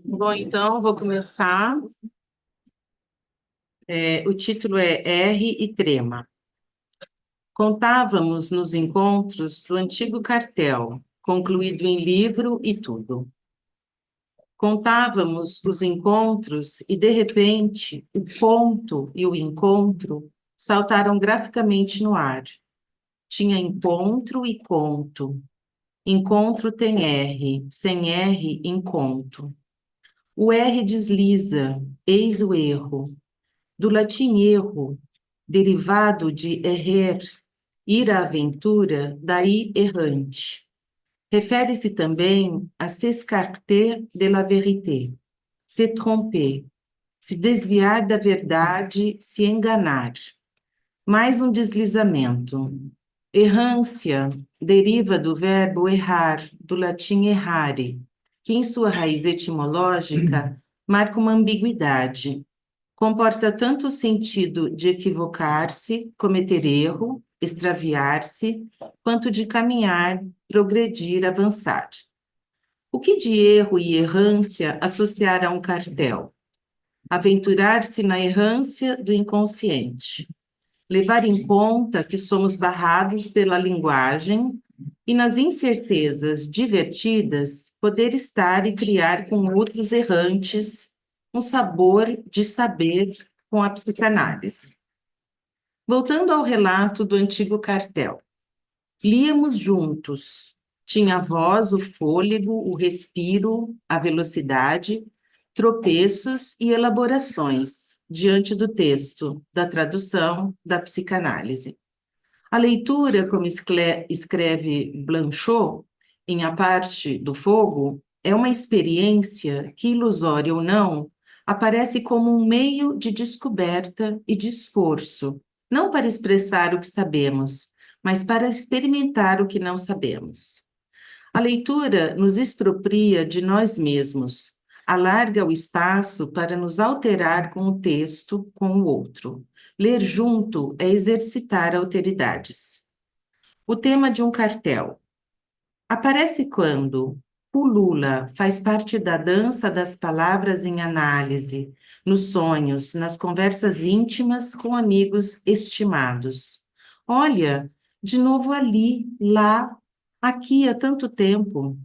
Bom, então, vou começar. O título é R e Trema. Contávamos nos encontros do antigo cartel, concluído em livro e tudo. Contávamos os encontros e, de repente, o ponto e o encontro saltaram graficamente no ar. Tinha encontro e conto. Encontro tem R, sem R, encontro. O R desliza, eis o erro. Do latim erro, derivado de errer, ir à aventura, daí errante. Refere-se também a s'escarter de la vérité, se tromper, se desviar da verdade, se enganar. Mais um deslizamento. Errância deriva do verbo errar, do latim errare, que em sua raiz etimológica marca uma ambiguidade. Comporta tanto o sentido de equivocar-se, cometer erro, extraviar-se, quanto de caminhar, progredir, avançar. O que de erro e errância associar a um cartel? Aventurar-se na errância do inconsciente. Levar em conta que somos barrados pela linguagem e nas incertezas divertidas poder estar e criar com outros errantes um sabor de saber com a psicanálise. Voltando ao relato do antigo cartel, líamos juntos. Tinha a voz, o fôlego, o respiro, a velocidade, tropeços e elaborações diante do texto, da tradução, da psicanálise. A leitura, como escreve Blanchot, em A Parte do Fogo, é uma experiência que, ilusória ou não, aparece como um meio de descoberta e de esforço, não para expressar o que sabemos, mas para experimentar o que não sabemos. A leitura nos expropria de nós mesmos, alarga o espaço para nos alterar com o texto, com o outro. Ler junto é exercitar alteridades. O tema de um cartel aparece quando pulula, faz parte da dança das palavras em análise, nos sonhos, nas conversas íntimas com amigos estimados. Olha, de novo ali, lá, aqui há tanto tempo.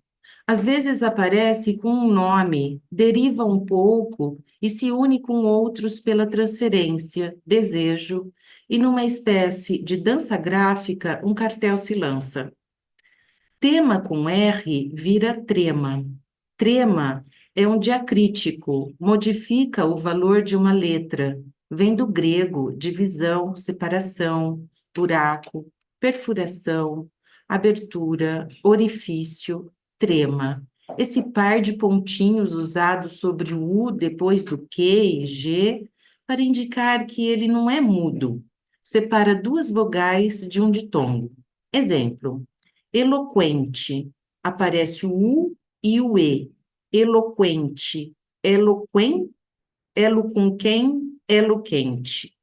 Às vezes aparece com um nome, deriva um pouco e se une com outros pela transferência, desejo, e numa espécie de dança gráfica, um cartel se lança. Tema com R vira trema. Trema é um diacrítico, modifica o valor de uma letra. Vem do grego, divisão, separação, buraco, perfuração, abertura, orifício, trema. Esse par de pontinhos usado sobre o U depois do Q e G para indicar que ele não é mudo. Separa duas vogais de um ditongo. Exemplo. Eloquente, aparece o U e o E. Eloquente, eloquen, elo com quem, eloquente.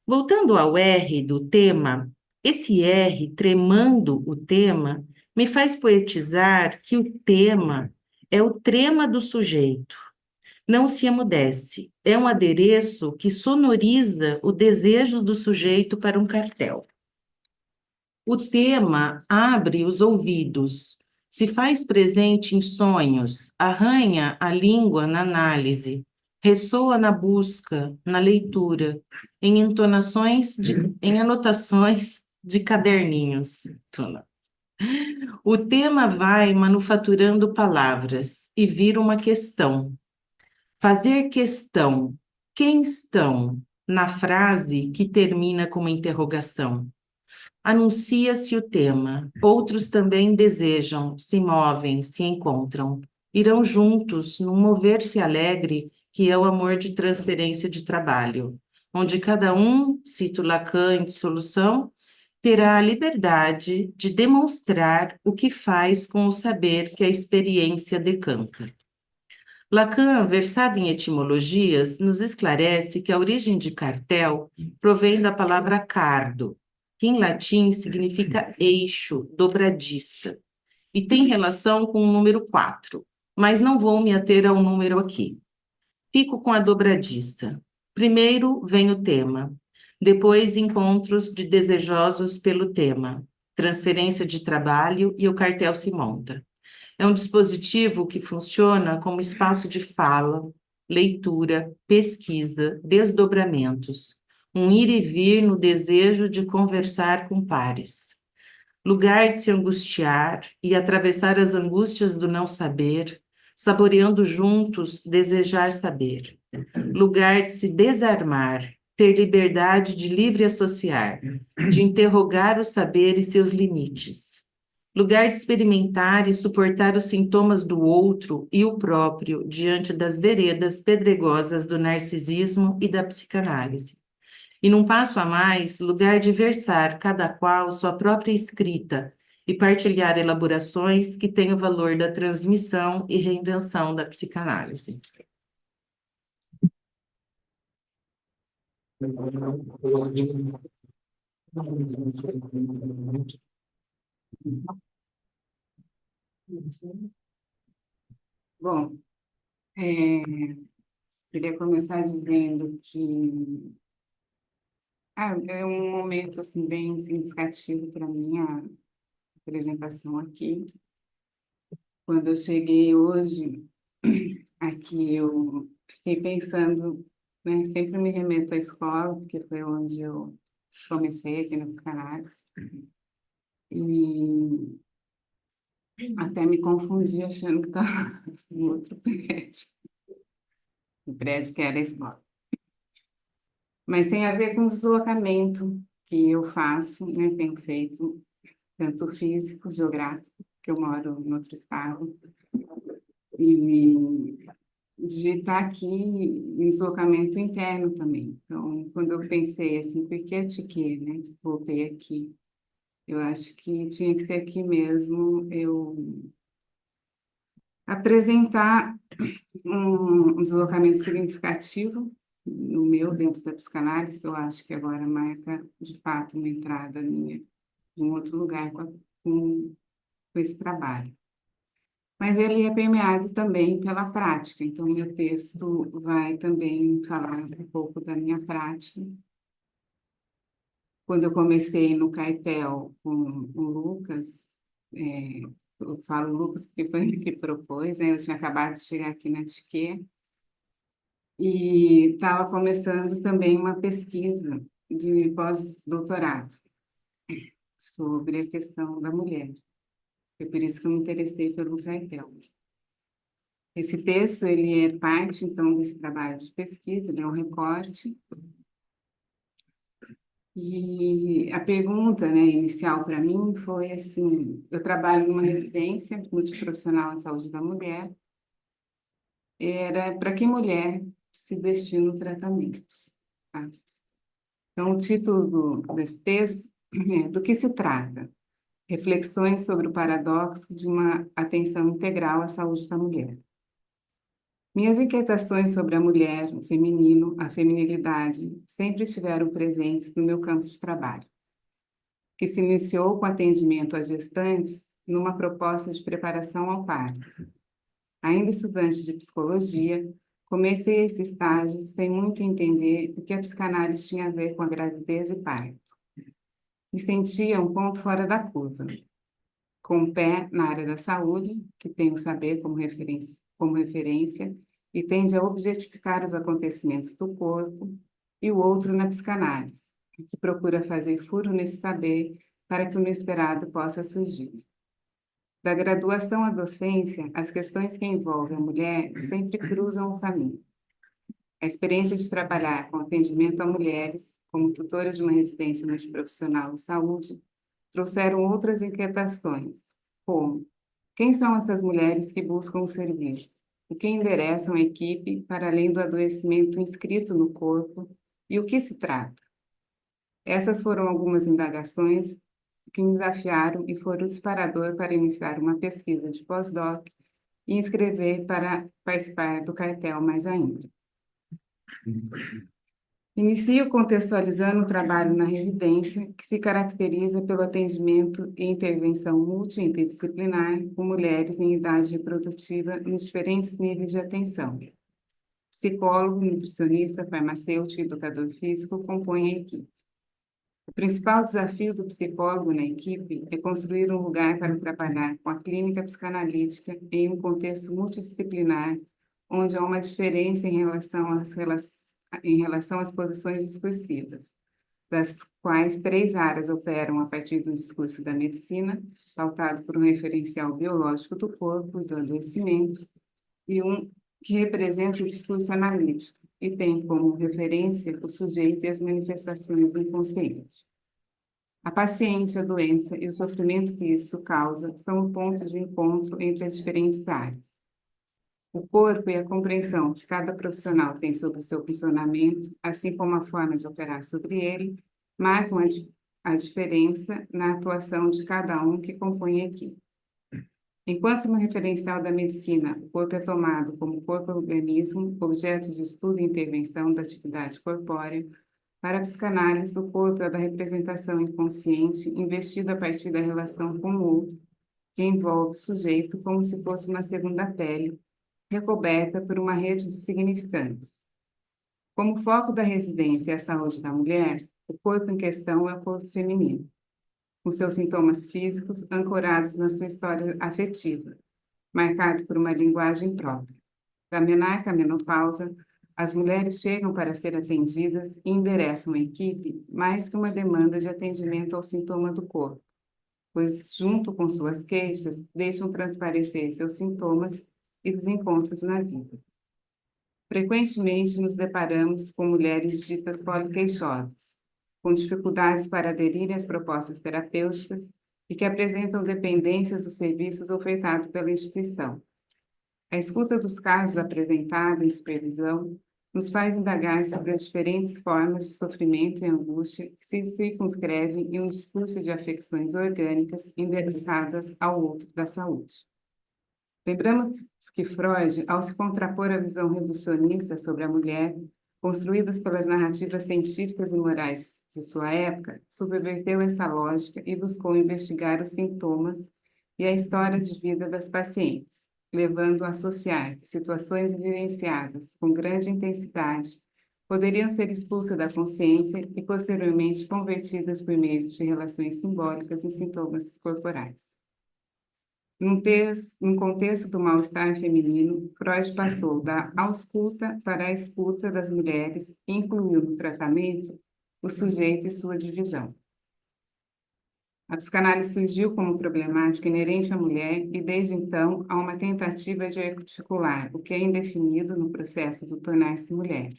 Voltando ao R do tema, esse R, tremando o tema, me faz poetizar que o tema é o trema do sujeito. Não se emudece, é um adereço que sonoriza o desejo do sujeito para um cartel. O tema abre os ouvidos, se faz presente em sonhos, arranha a língua na análise, ressoa na busca, na leitura, em em anotações de caderninhos. O tema vai manufaturando palavras e vira uma questão. Fazer questão, quem estão, na frase que termina com uma interrogação. Anuncia-se o tema, outros também desejam, se movem, se encontram. Irão juntos num mover-se alegre que é o amor de transferência de trabalho, onde cada um, cito Lacan em Dissolução, terá a liberdade de demonstrar o que faz com o saber que a experiência decanta. Lacan, versado em etimologias, nos esclarece que a origem de cartel provém da palavra cardo, que em latim significa eixo, dobradiça. e tem relação com o número 4, mas não vou me ater ao número aqui. Fico com a dobradiça. Primeiro vem o tema, depois encontros de desejosos pelo tema, transferência de trabalho e o cartel se monta. É um dispositivo que funciona como espaço de fala, leitura, pesquisa, desdobramentos, um ir e vir no desejo de conversar com pares. Lugar de se angustiar e atravessar as angústias do não saber, saboreando juntos desejar saber. Lugar de se desarmar, ter liberdade de livre associar, de interrogar o saber e seus limites. Lugar de experimentar e suportar os sintomas do outro e o próprio diante das veredas pedregosas do narcisismo e da psicanálise. E num passo a mais, lugar de versar cada qual sua própria escrita e partilhar elaborações que têm o valor da transmissão e reinvenção da psicanálise. Bom, queria começar dizendo que é um momento assim bem significativo para mim a apresentação aqui. Quando eu cheguei hoje aqui, eu fiquei pensando, né, sempre me remeto à escola, porque foi onde eu comecei aqui na psicanálise, e até me confundi achando que estava em outro prédio, o prédio que era a escola. Mas tem a ver com o deslocamento que eu faço, né, tenho feito, tanto físico, geográfico, que eu moro em outro estado, e de estar aqui em deslocamento interno também. Então, quando eu pensei assim, por que Atiquê, né? Voltei aqui. Eu acho que tinha que ser aqui mesmo eu apresentar um deslocamento significativo no meu, dentro da psicanálise, que eu acho que agora marca, de fato, uma entrada minha de um outro lugar com esse trabalho. Mas ele é permeado também pela prática, então meu texto vai também falar um pouco da minha prática. Quando eu comecei no Caetel com o Lucas, eu falo Lucas porque foi ele que propôs, né? Eu tinha acabado de chegar aqui na TQ, e estava começando também uma pesquisa de pós-doutorado sobre a questão da mulher. Foi por isso que eu me interessei pelo Caetel. Esse texto, ele é parte, então, desse trabalho de pesquisa, ele é um recorte. E a pergunta, né, inicial para mim foi assim, eu trabalho numa residência multiprofissional em saúde da mulher, era para que mulher se destina o tratamento, tá? Então, o título desse texto é Do que se trata? Reflexões sobre o paradoxo de uma atenção integral à saúde da mulher. Minhas inquietações sobre a mulher, o feminino, a feminilidade, sempre estiveram presentes no meu campo de trabalho, que se iniciou com atendimento a gestantes numa proposta de preparação ao parto. Ainda estudante de psicologia, comecei esse estágio sem muito entender o que a psicanálise tinha a ver com a gravidez e parto. Me sentia um ponto fora da curva, com um pé na área da saúde, que tem o saber como referência e tende a objetificar os acontecimentos do corpo, e o outro na psicanálise, que procura fazer furo nesse saber para que o inesperado possa surgir. Da graduação à docência, as questões que envolvem a mulher sempre cruzam o caminho. A experiência de trabalhar com atendimento a mulheres, como tutora de uma residência multiprofissional em saúde, trouxeram outras inquietações, como: quem são essas mulheres que buscam o serviço? O que endereçam a equipe para além do adoecimento inscrito no corpo e o que se trata? Essas foram algumas indagações que me desafiaram e foram o disparador para iniciar uma pesquisa de pós-doc e inscrever para participar do cartel mais ainda. Inicio contextualizando o trabalho na residência, que se caracteriza pelo atendimento e intervenção multi-interdisciplinar com mulheres em idade reprodutiva nos diferentes níveis de atenção. Psicólogo, nutricionista, farmacêutico e educador físico compõem a equipe. O principal desafio do psicólogo na equipe é construir um lugar para trabalhar com a clínica psicanalítica em um contexto multidisciplinar, onde há uma diferença em relação às posições discursivas, das quais 3 áreas operam a partir do discurso da medicina, pautado por um referencial biológico do corpo e do adoecimento, e um que representa o discurso analítico e tem como referência o sujeito e as manifestações do inconsciente. A paciente, a doença e o sofrimento que isso causa são o ponto de encontro entre as diferentes áreas. O corpo e a compreensão que cada profissional tem sobre o seu funcionamento, assim como a forma de operar sobre ele, marcam a diferença na atuação de cada um que compõe a equipe. Enquanto no referencial da medicina, o corpo é tomado como corpo-organismo, objeto de estudo e intervenção da atividade corpórea, para a psicanálise, o corpo é o da representação inconsciente, investido a partir da relação com o outro, que envolve o sujeito como se fosse uma segunda pele, recoberta por uma rede de significantes. Como foco da residência é a saúde da mulher, o corpo em questão é o corpo feminino, com seus sintomas físicos ancorados na sua história afetiva, marcado por uma linguagem própria. Da menarca à menopausa, as mulheres chegam para ser atendidas e endereçam à equipe mais que uma demanda de atendimento ao sintoma do corpo, pois, junto com suas queixas, deixam transparecer seus sintomas e desencontros na vida. Frequentemente nos deparamos com mulheres ditas poliqueixosas, com dificuldades para aderirem às propostas terapêuticas e que apresentam dependências dos serviços ofertados pela instituição. A escuta dos casos apresentados em supervisão nos faz indagar sobre as diferentes formas de sofrimento e angústia que se circunscrevem em um discurso de afecções orgânicas endereçadas ao outro da saúde. Lembramos que Freud, ao se contrapor à visão reducionista sobre a mulher, construídas pelas narrativas científicas e morais de sua época, subverteu essa lógica e buscou investigar os sintomas e a história de vida das pacientes, levando a associar que situações vivenciadas com grande intensidade poderiam ser expulsas da consciência e posteriormente convertidas por meio de relações simbólicas em sintomas corporais. Num contexto do mal-estar feminino, Freud passou da ausculta para a escuta das mulheres e incluiu no tratamento o sujeito e sua divisão. A psicanálise surgiu como problemática inerente à mulher e, desde então, há uma tentativa de articular o que é indefinido no processo do tornar-se mulher.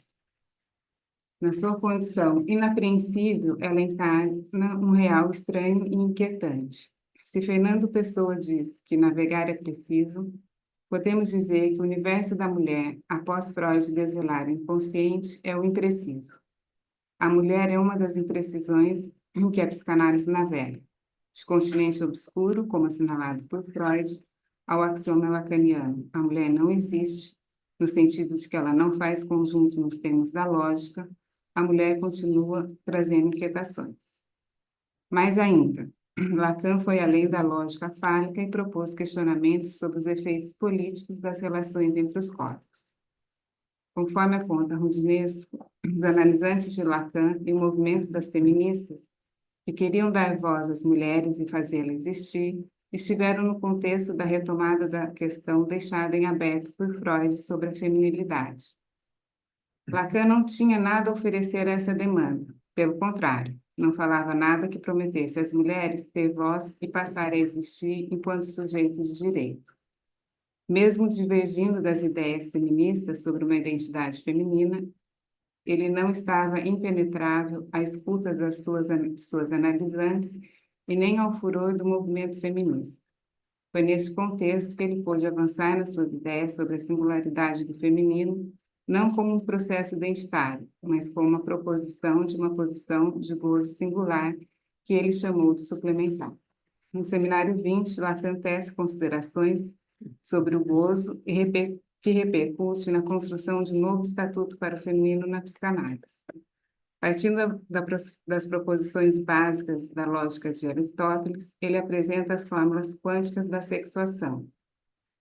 Na sua condição inapreensível, ela encarna um real estranho e inquietante. Se Fernando Pessoa diz que navegar é preciso, podemos dizer que o universo da mulher, após Freud desvelar o inconsciente, é o impreciso. A mulher é uma das imprecisões em que a psicanálise navega, de continente obscuro, como assinalado por Freud, ao axioma lacaniano. A mulher não existe, no sentido de que ela não faz conjunto nos termos da lógica, a mulher continua trazendo inquietações. Mais ainda, Lacan foi além da lógica fálica e propôs questionamentos sobre os efeitos políticos das relações entre os corpos. Conforme aponta Roudinesco, os analisantes de Lacan e o movimento das feministas, que queriam dar voz às mulheres e fazê-las existir, estiveram no contexto da retomada da questão deixada em aberto por Freud sobre a feminilidade. Lacan não tinha nada a oferecer a essa demanda, pelo contrário, não falava nada que prometesse às mulheres ter voz e passar a existir enquanto sujeitos de direito. Mesmo divergindo das ideias feministas sobre uma identidade feminina, ele não estava impenetrável à escuta das suas analisantes e nem ao furor do movimento feminista. Foi nesse contexto que ele pôde avançar nas suas ideias sobre a singularidade do feminino, não como um processo identitário, mas como uma proposição de uma posição de gozo singular, que ele chamou de suplementar. No seminário 20, Lacan tece considerações sobre o gozo que repercute na construção de um novo estatuto para o feminino na psicanálise. Partindo das proposições básicas da lógica de Aristóteles, ele apresenta as fórmulas quânticas da sexuação.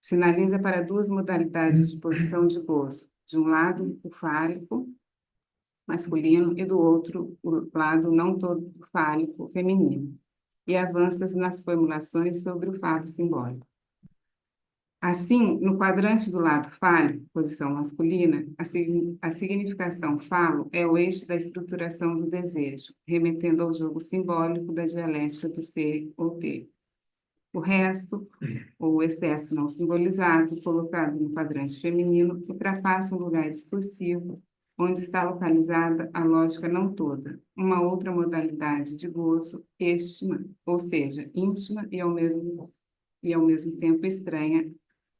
Sinaliza para duas modalidades de posição de gozo. De um lado, o fálico, masculino, e do outro, o lado não todo fálico, feminino. E avança nas formulações sobre o falo simbólico. Assim, no quadrante do lado fálico, posição masculina, a significação falo é o eixo da estruturação do desejo, remetendo ao jogo simbólico da dialética do ser ou ter. O resto, ou o excesso não simbolizado, colocado no quadrante feminino, ultrapassa um lugar discursivo, onde está localizada a lógica não toda, uma outra modalidade de gozo, íntima, ou seja, íntima e ao mesmo tempo estranha,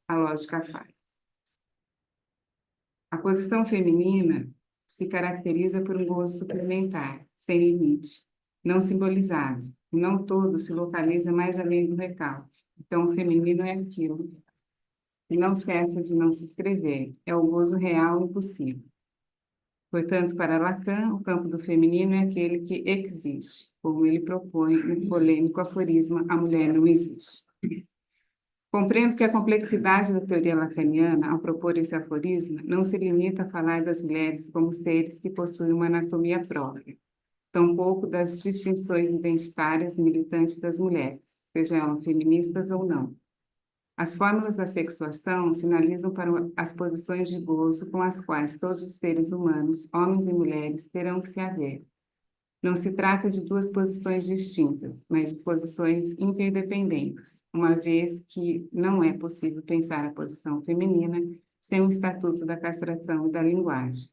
a lógica falha. A posição feminina se caracteriza por um gozo suplementar, sem limite, não simbolizado, e não todo se localiza mais além do recalque. Então, o feminino é aquilo que não cessa de não se escrever, é o gozo real impossível. Portanto, para Lacan, o campo do feminino é aquele que existe, como ele propõe no polêmico aforisma A Mulher Não Existe. Compreendo que a complexidade da teoria lacaniana, ao propor esse aforisma, não se limita a falar das mulheres como seres que possuem uma anatomia própria, tampouco das distinções identitárias militantes das mulheres, sejam elas feministas ou não. As fórmulas da sexuação sinalizam para as posições de gozo com as quais todos os seres humanos, homens e mulheres, terão que se haver. Não se trata de duas posições distintas, mas de posições interdependentes, uma vez que não é possível pensar a posição feminina sem o estatuto da castração e da linguagem.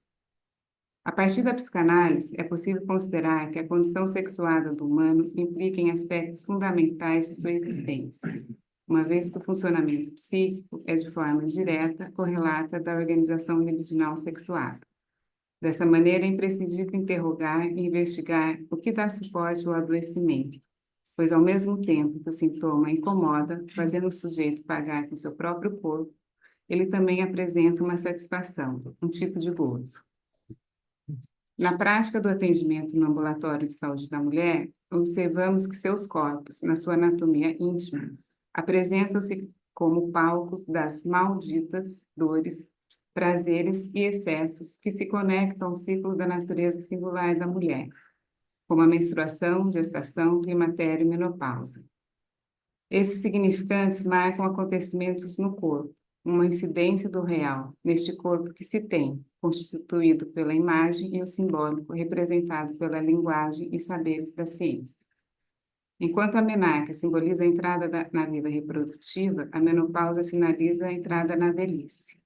A partir da psicanálise, é possível considerar que a condição sexuada do humano implica em aspectos fundamentais de sua existência, uma vez que o funcionamento psíquico é de forma direta correlata da organização libidinal sexuada. Dessa maneira, é imprescindível interrogar e investigar o que dá suporte ao adoecimento, pois ao mesmo tempo que o sintoma incomoda, fazendo o sujeito pagar com seu próprio corpo, ele também apresenta uma satisfação, um tipo de gozo. Na prática do atendimento no ambulatório de saúde da mulher, observamos que seus corpos, na sua anatomia íntima, apresentam-se como palco das malditas dores, prazeres e excessos que se conectam ao ciclo da natureza singular da mulher, como a menstruação, gestação, climatério e menopausa. Esses significantes marcam acontecimentos no corpo, uma incidência do real, neste corpo que se tem, constituído pela imagem e o simbólico representado pela linguagem e saberes da ciência. Enquanto a menarca simboliza a entrada na vida reprodutiva, a menopausa sinaliza a entrada na velhice.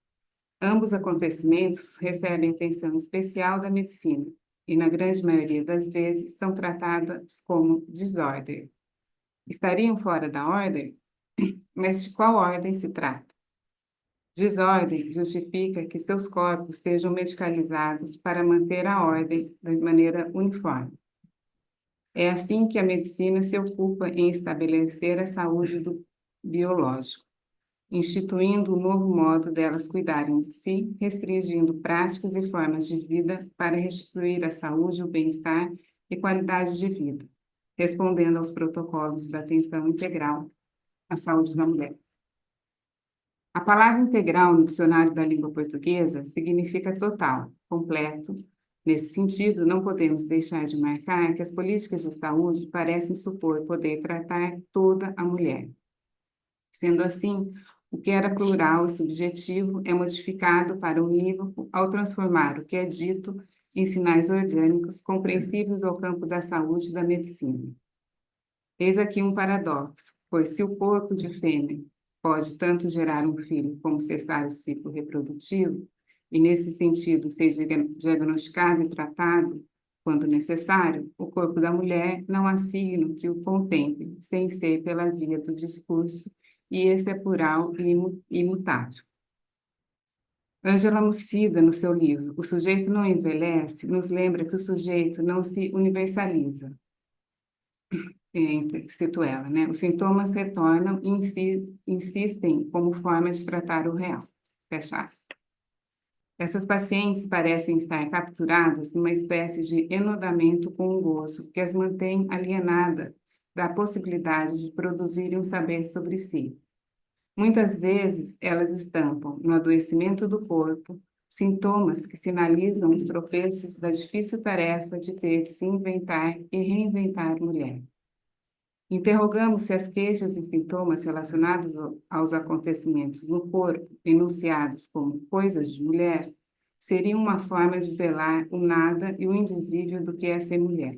Ambos acontecimentos recebem atenção especial da medicina e, na grande maioria das vezes, são tratadas como desordem. Estariam fora da ordem? Mas de qual ordem se trata? Desordem justifica que seus corpos sejam medicalizados para manter a ordem de maneira uniforme. É assim que a medicina se ocupa em estabelecer a saúde do biológico, instituindo um novo modo delas cuidarem de si, restringindo práticas e formas de vida para restituir a saúde, o bem-estar e qualidade de vida, respondendo aos protocolos da atenção integral à saúde da mulher. A palavra integral no dicionário da língua portuguesa significa total, completo. Nesse sentido, não podemos deixar de marcar que as políticas de saúde parecem supor poder tratar toda a mulher. Sendo assim, o que era plural e subjetivo é modificado para unívoco ao transformar o que é dito em sinais orgânicos compreensíveis ao campo da saúde e da medicina. Eis aqui um paradoxo, pois se o corpo de fêmea pode tanto gerar um filho como cessar o ciclo reprodutivo, e nesse sentido ser diagnosticado e tratado quando necessário, o corpo da mulher não há signo que o contemple, sem ser pela via do discurso, e esse é plural e imutável. Ângela Mucida, no seu livro O Sujeito Não Envelhece, nos lembra que o sujeito não se universaliza. Cito ela, né? Os sintomas retornam e insistem como forma de tratar o real. Fecha aspas. Essas pacientes parecem estar capturadas numa espécie de enodamento com o gozo, que as mantém alienadas da possibilidade de produzirem um saber sobre si. Muitas vezes, elas estampam no adoecimento do corpo sintomas que sinalizam os tropeços da difícil tarefa de ter de se inventar e reinventar mulher. Interrogamos se as queixas e sintomas relacionados aos acontecimentos no corpo, enunciados como coisas de mulher, seriam uma forma de velar o nada e o indizível do que é ser mulher.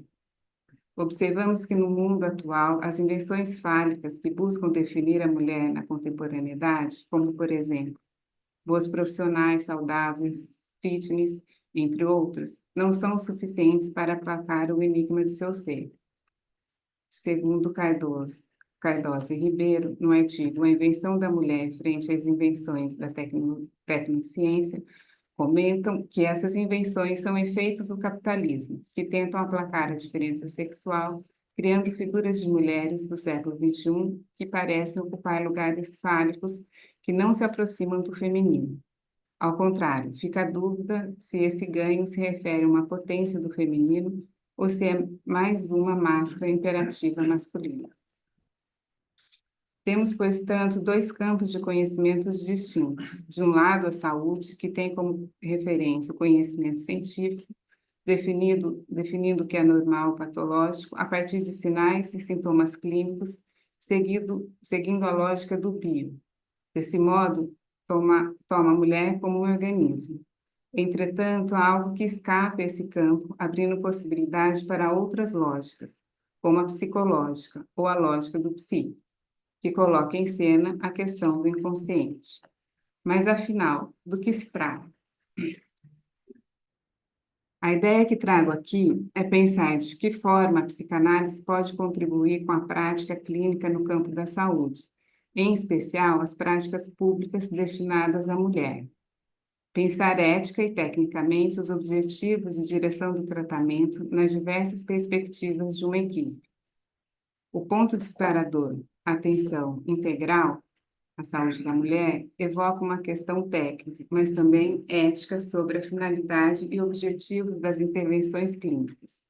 Observamos que no mundo atual, as invenções fálicas que buscam definir a mulher na contemporaneidade, como, por exemplo, boas profissionais, saudáveis, fitness, entre outros, não são suficientes para aplacar o enigma de seu ser. Segundo Cardoso e Ribeiro, no artigo A Invenção da Mulher frente às invenções da tecnociência, comentam que essas invenções são efeitos do capitalismo, que tentam aplacar a diferença sexual, criando figuras de mulheres do século XXI que parecem ocupar lugares fálicos que não se aproximam do feminino. Ao contrário, fica a dúvida se esse ganho se refere a uma potência do feminino ou se é mais uma máscara imperativa masculina. Temos, portanto, dois campos de conhecimentos distintos. De um lado, a saúde, que tem como referência o conhecimento científico, definindo o que é normal ou patológico, a partir de sinais e sintomas clínicos, seguindo a lógica do bio. Desse modo, toma a mulher como um organismo. Entretanto, há algo que escapa a esse campo, abrindo possibilidade para outras lógicas, como a psicológica ou a lógica do psi, que coloca em cena a questão do inconsciente. Mas, afinal, do que se trata? A ideia que trago aqui é pensar de que forma a psicanálise pode contribuir com a prática clínica no campo da saúde, em especial as práticas públicas destinadas à mulher. Pensar ética e tecnicamente os objetivos e direção do tratamento nas diversas perspectivas de uma equipe. O ponto disparador, atenção integral, a saúde da mulher, evoca uma questão técnica, mas também ética sobre a finalidade e objetivos das intervenções clínicas.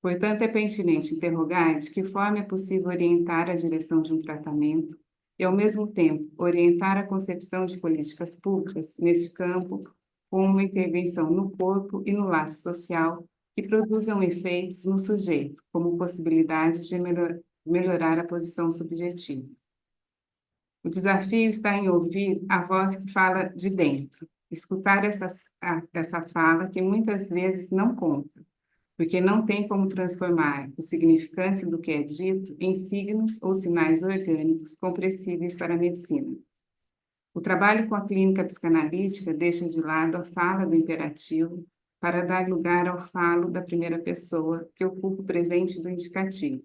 Portanto, é pertinente interrogar de que forma é possível orientar a direção de um tratamento e, ao mesmo tempo, orientar a concepção de políticas públicas neste campo com uma intervenção no corpo e no laço social que produzam efeitos no sujeito, como possibilidade de melhorar a posição subjetiva. O desafio está em ouvir a voz que fala de dentro, escutar essa fala que muitas vezes não conta, porque não tem como transformar o significante do que é dito em signos ou sinais orgânicos compreensíveis para a medicina. O trabalho com a clínica psicanalítica deixa de lado a fala do imperativo para dar lugar ao falo da primeira pessoa, que ocupa o presente do indicativo.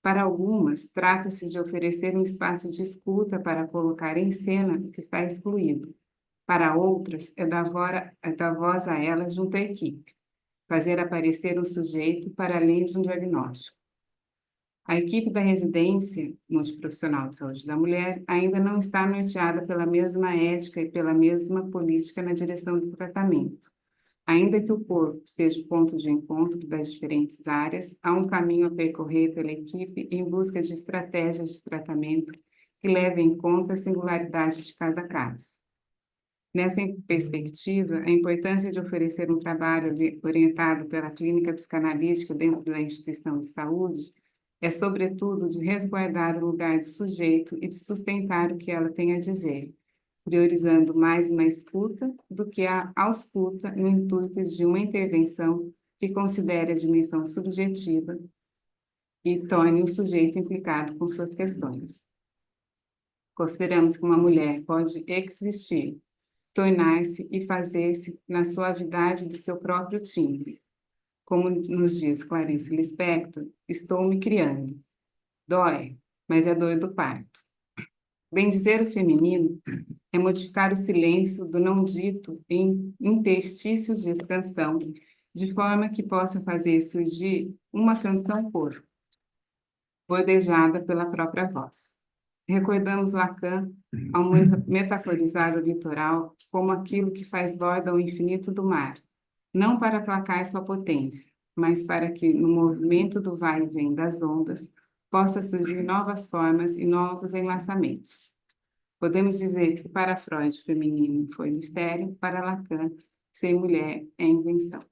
Para algumas, trata-se de oferecer um espaço de escuta para colocar em cena o que está excluído. Para outras, é dar voz a elas junto à equipe, fazer aparecer um sujeito para além de um diagnóstico. A equipe da residência multiprofissional de saúde da mulher ainda não está norteada pela mesma ética e pela mesma política na direção do tratamento. Ainda que o corpo seja o ponto de encontro das diferentes áreas, há um caminho a percorrer pela equipe em busca de estratégias de tratamento que levem em conta a singularidade de cada caso. Nessa perspectiva, a importância de oferecer um trabalho orientado pela clínica psicanalítica dentro da instituição de saúde é, sobretudo, de resguardar o lugar do sujeito e de sustentar o que ela tem a dizer, priorizando mais uma escuta do que a ausculta no intuito de uma intervenção que considere a dimensão subjetiva e torne o sujeito implicado com suas questões. Consideramos que uma mulher pode existir, tornar-se e fazer-se na suavidade do seu próprio timbre. Como nos diz Clarice Lispector, estou me criando. Dói, mas é dor do parto. Bem dizer o feminino é modificar o silêncio do não dito em interstícios de expansão, de forma que possa fazer surgir uma canção corpo, bordejada pela própria voz. Recordamos Lacan ao metaforizar o litoral como aquilo que faz borda ao infinito do mar, não para aplacar sua potência, mas para que, no movimento do vai e vem das ondas, possa surgir novas formas e novos enlaçamentos. Podemos dizer que, se para Freud o feminino foi mistério, para Lacan, ser mulher é invenção.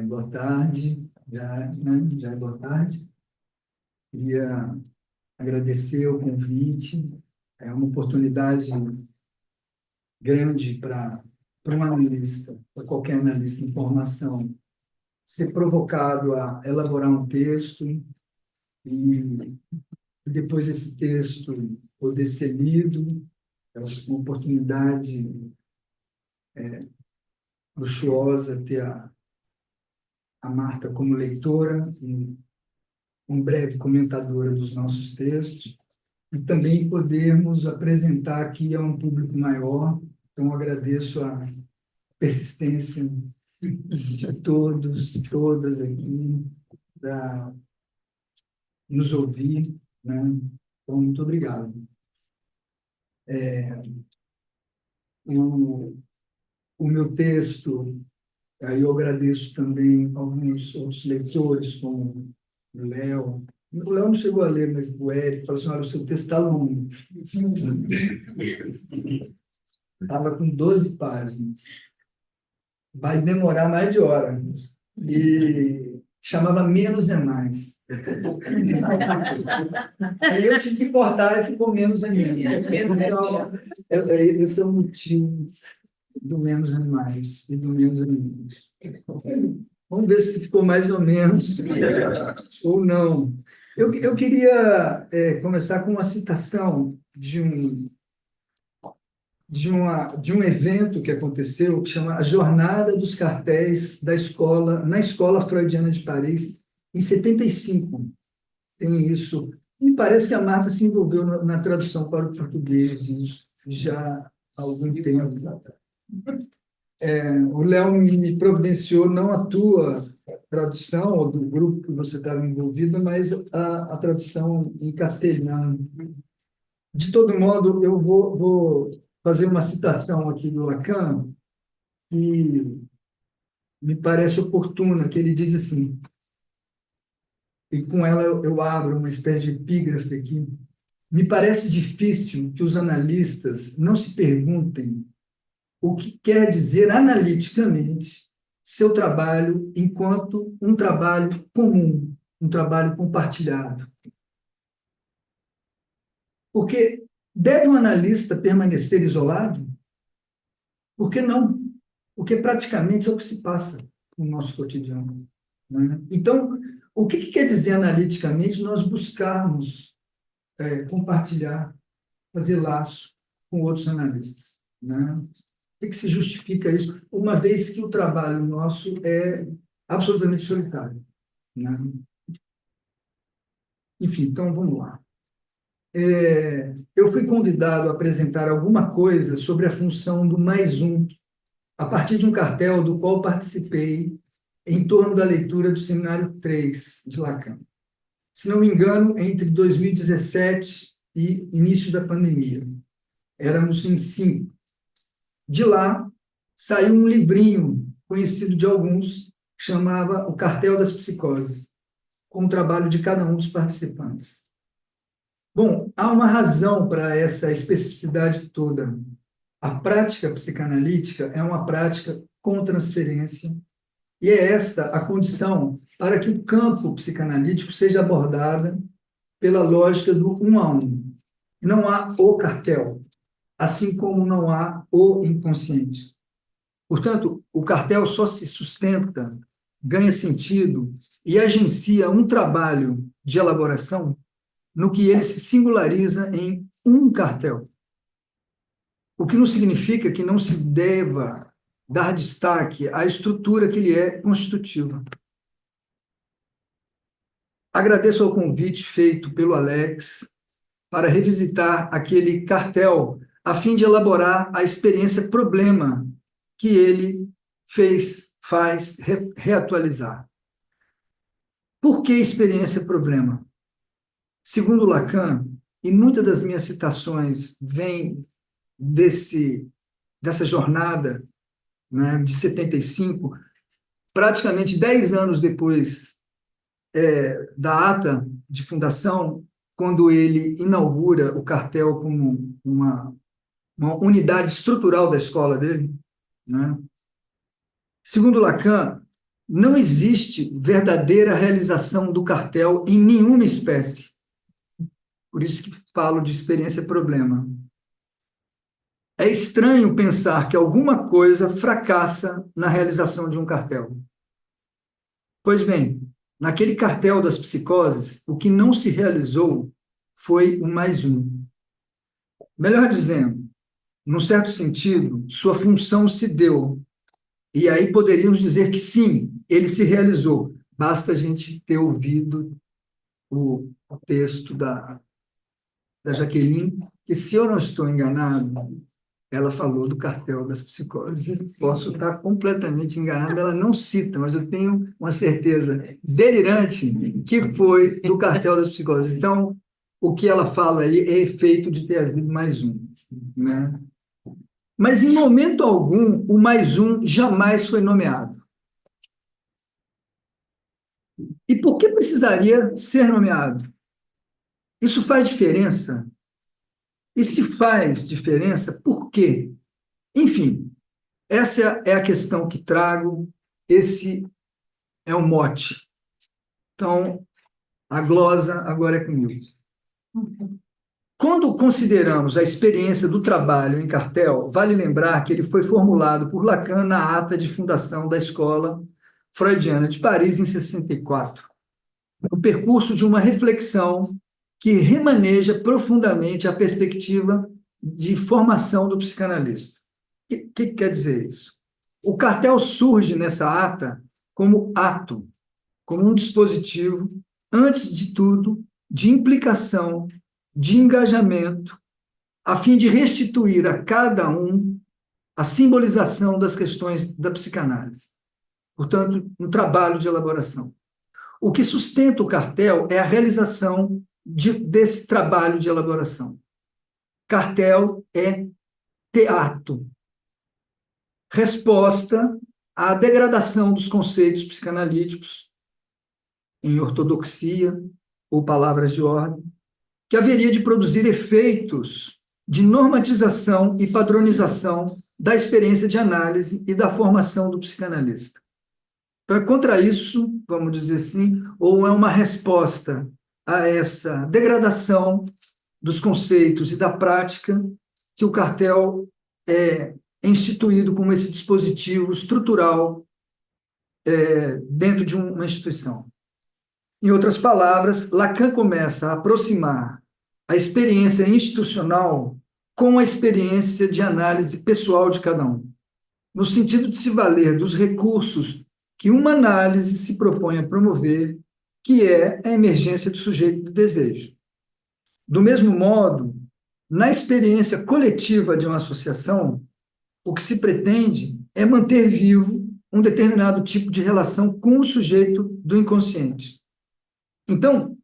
Boa tarde, né? Já é boa tarde. Queria agradecer o convite. É uma oportunidade grande para um analista, para qualquer analista em formação, ser provocado a elaborar um texto e depois esse texto poder ser lido. É uma oportunidade luxuosa ter a Marta como leitora e um breve comentadora dos nossos textos, e também podermos apresentar aqui a um público maior. Então, agradeço a persistência de todos, todas aqui, para nos ouvir, né? Então, muito obrigado. O meu texto, aí eu agradeço também alguns outros leitores, como o Léo. O Léo não chegou a ler, mas o Eric falou assim: olha, o seu texto está longo. Estava com 12 páginas. Vai demorar mais de hora. E chamava Menos é Mais. Aí eu tive que cortar e ficou Menos é Menos. Então, esse é o motivo do Menos é Mais e do Menos é Menos. Vamos ver se ficou mais ou menos ou não. Eu queria começar com uma citação de um evento que aconteceu, que chama a Jornada dos Cartéis na Escola Freudiana de Paris, em 75. Tem isso. Me parece que a Marta se envolveu na tradução para o português disso já há algum tempo. O Léo me providenciou não a tua tradução, ou do grupo que você estava envolvido, mas a tradução em castelhano. De todo modo, eu vou fazer uma citação aqui do Lacan, que me parece oportuna, que ele diz assim, e com ela eu abro uma espécie de epígrafe aqui: me parece difícil que os analistas não se perguntem o que quer dizer analiticamente seu trabalho enquanto um trabalho comum, um trabalho compartilhado. Porque deve um analista permanecer isolado? Por que não? Porque praticamente é o que se passa no nosso cotidiano, né? Então, o que quer dizer analiticamente nós buscarmos compartilhar, fazer laço com outros analistas, né? O que se justifica isso, uma vez que o trabalho nosso é absolutamente solitário, né? Enfim, então vamos lá. Eu fui convidado a apresentar alguma coisa sobre a função do mais um, a partir de um cartel do qual participei em torno da leitura do Seminário 3 de Lacan. Se não me engano, entre 2017 e início da pandemia. Éramos em 5. De lá, saiu um livrinho conhecido de alguns, chamava O Cartel das Psicoses, com o trabalho de cada um dos participantes. Bom, há uma razão para essa especificidade toda. A prática psicanalítica é uma prática com transferência, e é esta a condição para que o campo psicanalítico seja abordado pela lógica do um a um. Não há o cartel, assim como não há o inconsciente. Portanto, o cartel só se sustenta, ganha sentido e agencia um trabalho de elaboração no que ele se singulariza em um cartel. O que não significa que não se deva dar destaque à estrutura que lhe é constitutiva. Agradeço ao convite feito pelo Alex para revisitar aquele cartel, a fim de elaborar a experiência problema que ele faz reatualizar. Por que experiência problema? Segundo Lacan, e muitas das minhas citações vêm dessa jornada, né, de 75, praticamente 10 anos depois da ata de fundação, quando ele inaugura o cartel como uma unidade estrutural da escola dele, né? Segundo Lacan, não existe verdadeira realização do cartel em nenhuma espécie. Por isso que falo de experiência-problema. É estranho pensar que alguma coisa fracassa na realização de um cartel. Pois bem, naquele cartel das psicoses, o que não se realizou foi o mais um. Melhor dizendo, num certo sentido, sua função se deu. E aí poderíamos dizer que sim, ele se realizou. Basta a gente ter ouvido o texto da Jaqueline, que, se eu não estou enganado, ela falou do cartel das psicoses. Posso estar completamente enganado, ela não cita, mas eu tenho uma certeza delirante que foi do cartel das psicoses. Então, o que ela fala aí é efeito de ter havido mais um, né? Mas, em momento algum, o mais um jamais foi nomeado. E por que precisaria ser nomeado? Isso faz diferença? E se faz diferença, por quê? Enfim, essa é a questão que trago, esse é o mote. Então, a glosa agora é comigo. Quando consideramos a experiência do trabalho em cartel, vale lembrar que ele foi formulado por Lacan na ata de fundação da Escola Freudiana de Paris, em 64, no percurso de uma reflexão que remaneja profundamente a perspectiva de formação do psicanalista. O que quer dizer isso? O cartel surge nessa ata como ato, como um dispositivo, antes de tudo, de implicação, de engajamento, a fim de restituir a cada um a simbolização das questões da psicanálise. Portanto, um trabalho de elaboração. O que sustenta o cartel é a realização desse trabalho de elaboração. Cartel é teatro, resposta à degradação dos conceitos psicanalíticos em ortodoxia ou palavras de ordem, que haveria de produzir efeitos de normatização e padronização da experiência de análise e da formação do psicanalista. Então, é contra isso, vamos dizer assim, ou é uma resposta a essa degradação dos conceitos e da prática que o cartel é instituído como esse dispositivo estrutural dentro de uma instituição. Em outras palavras, Lacan começa a aproximar a experiência institucional com a experiência de análise pessoal de cada um, no sentido de se valer dos recursos que uma análise se propõe a promover, que é a emergência do sujeito do desejo. Do mesmo modo, na experiência coletiva de uma associação, o que se pretende é manter vivo um determinado tipo de relação com o sujeito do inconsciente. Então,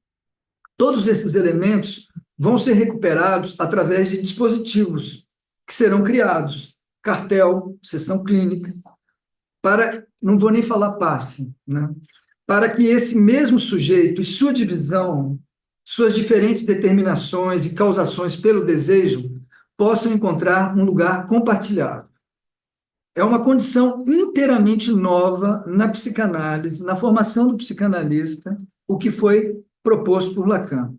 todos esses elementos vão ser recuperados através de dispositivos que serão criados, cartel, sessão clínica, não vou nem falar passe, né? Para que esse mesmo sujeito e sua divisão, suas diferentes determinações e causações pelo desejo, possam encontrar um lugar compartilhado. É uma condição inteiramente nova na psicanálise, na formação do psicanalista, o que foi proposto por Lacan.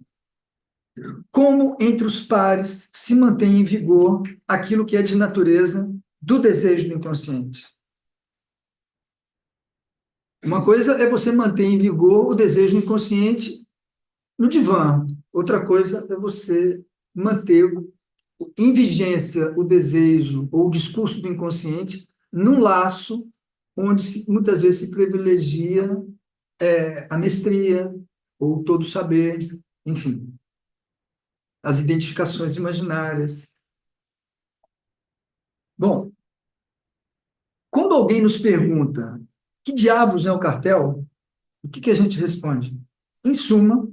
Como entre os pares se mantém em vigor aquilo que é de natureza do desejo do inconsciente. Uma coisa é você manter em vigor o desejo inconsciente no divã. Outra coisa é você manter em vigência o desejo ou o discurso do inconsciente num laço onde muitas vezes se privilegia a mestria ou todo saber, enfim. as identificações imaginárias. Bom, quando alguém nos pergunta que diabos é o cartel, o que a gente responde? Em suma,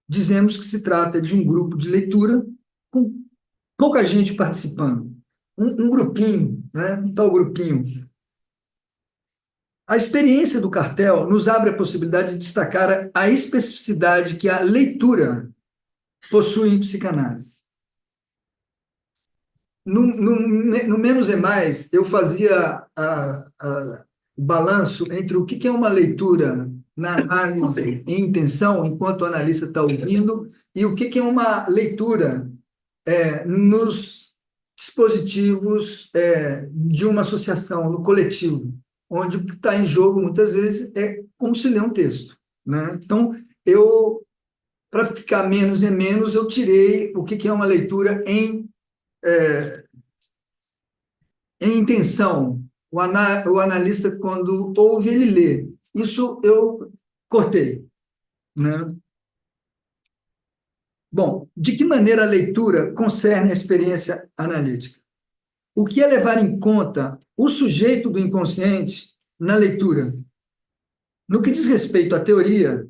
dizemos que se trata de um grupo de leitura com pouca gente participando. Um grupinho, né? Um tal grupinho. A experiência do cartel nos abre a possibilidade de destacar a especificidade que a leitura possui em psicanálise. No Menos é Mais, eu fazia o balanço entre o que é uma leitura na análise em intenção, enquanto o analista está ouvindo, e o que é uma leitura nos dispositivos de uma associação, no coletivo, onde o que está em jogo, muitas vezes, é como se lê um texto, né? Então, para ficar menos é menos, eu tirei o que é uma leitura em intenção. O analista, quando ouve, ele lê. Isso eu cortei, né? Bom, de que maneira a leitura concerne a experiência analítica? O que é levar em conta o sujeito do inconsciente na leitura? No que diz respeito à teoria,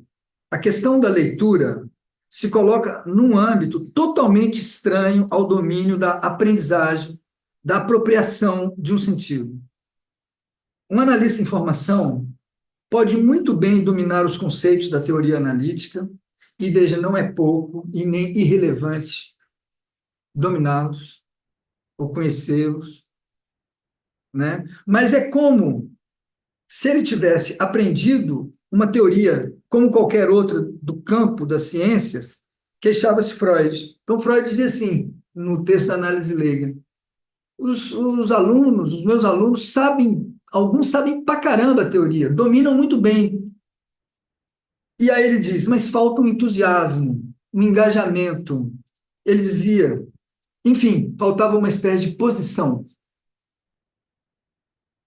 a questão da leitura se coloca num âmbito totalmente estranho ao domínio da aprendizagem, da apropriação de um sentido. Um analista em formação pode muito bem dominar os conceitos da teoria analítica, e veja, não é pouco e nem irrelevante dominá-los ou conhecê-los, né? Mas é como se ele tivesse aprendido uma teoria como qualquer outra do campo das ciências, queixava-se Freud. Então, Freud dizia assim, no texto da análise leiga, os meus alunos sabem, alguns sabem pra caramba a teoria, dominam muito bem. E aí ele diz, mas falta um entusiasmo, um engajamento. Ele dizia, enfim, faltava uma espécie de posição.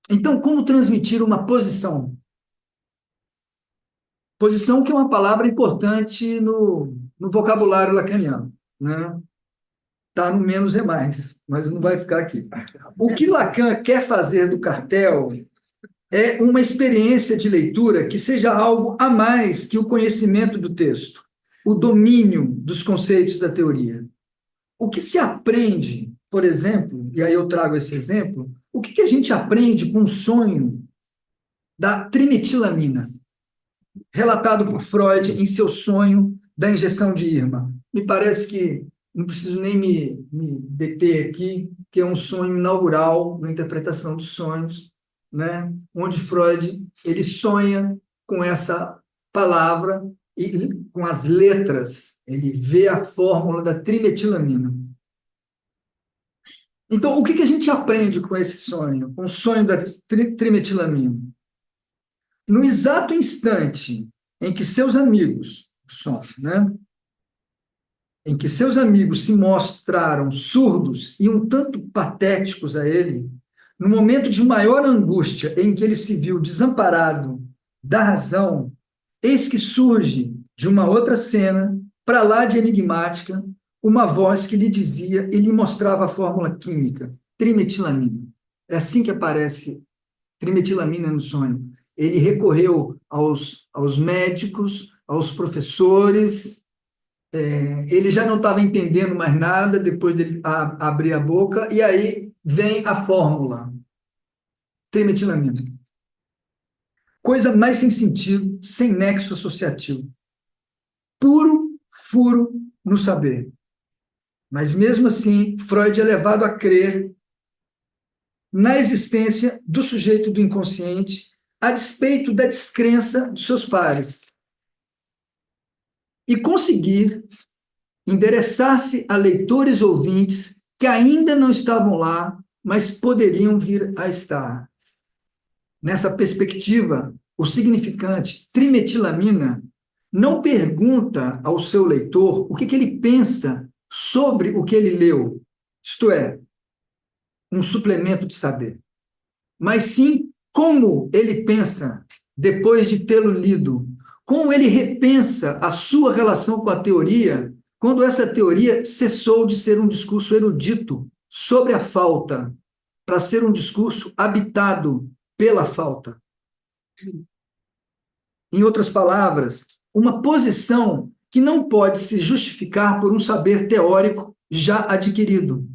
Então, como transmitir uma posição? Posição que é uma palavra importante no vocabulário lacaniano, né? Está no menos é mais, mas não vai ficar aqui. O que Lacan quer fazer do cartel é uma experiência de leitura que seja algo a mais que o conhecimento do texto, o domínio dos conceitos da teoria. O que se aprende, por exemplo, e aí eu trago esse exemplo, o que a gente aprende com o sonho da trimetilamina, relatado por Freud em seu sonho da injeção de Irma? Me parece que não preciso nem me deter aqui, que é um sonho inaugural na interpretação dos sonhos, né? Onde Freud ele sonha com essa palavra e com as letras, ele vê a fórmula da trimetilamina. Então, o que a gente aprende com esse sonho, com o sonho da trimetilamina? No exato instante em que seus amigos, né? Em que seus amigos se mostraram surdos e um tanto patéticos a ele, no momento de maior angústia em que ele se viu desamparado da razão, eis que surge de uma outra cena, para lá de enigmática, uma voz que lhe dizia e lhe mostrava a fórmula química, trimetilamina. É assim que aparece trimetilamina no sonho. Ele recorreu aos médicos, aos professores, ele já não estava entendendo mais nada depois de abrir a boca, e aí vem a fórmula, trimetilamina. Coisa mais sem sentido, sem nexo associativo. Puro furo no saber. Mas, mesmo assim, Freud é levado a crer na existência do sujeito do inconsciente, a despeito da descrença dos seus pares, e conseguir endereçar-se a leitores ouvintes que ainda não estavam lá, mas poderiam vir a estar. Nessa perspectiva, o significante trimetilamina não pergunta ao seu leitor o que ele pensa sobre o que ele leu, isto é, um suplemento de saber, mas sim como ele pensa depois de tê-lo lido, como ele repensa a sua relação com a teoria quando essa teoria cessou de ser um discurso erudito sobre a falta, para ser um discurso habitado pela falta. Em outras palavras, uma posição que não pode se justificar por um saber teórico já adquirido.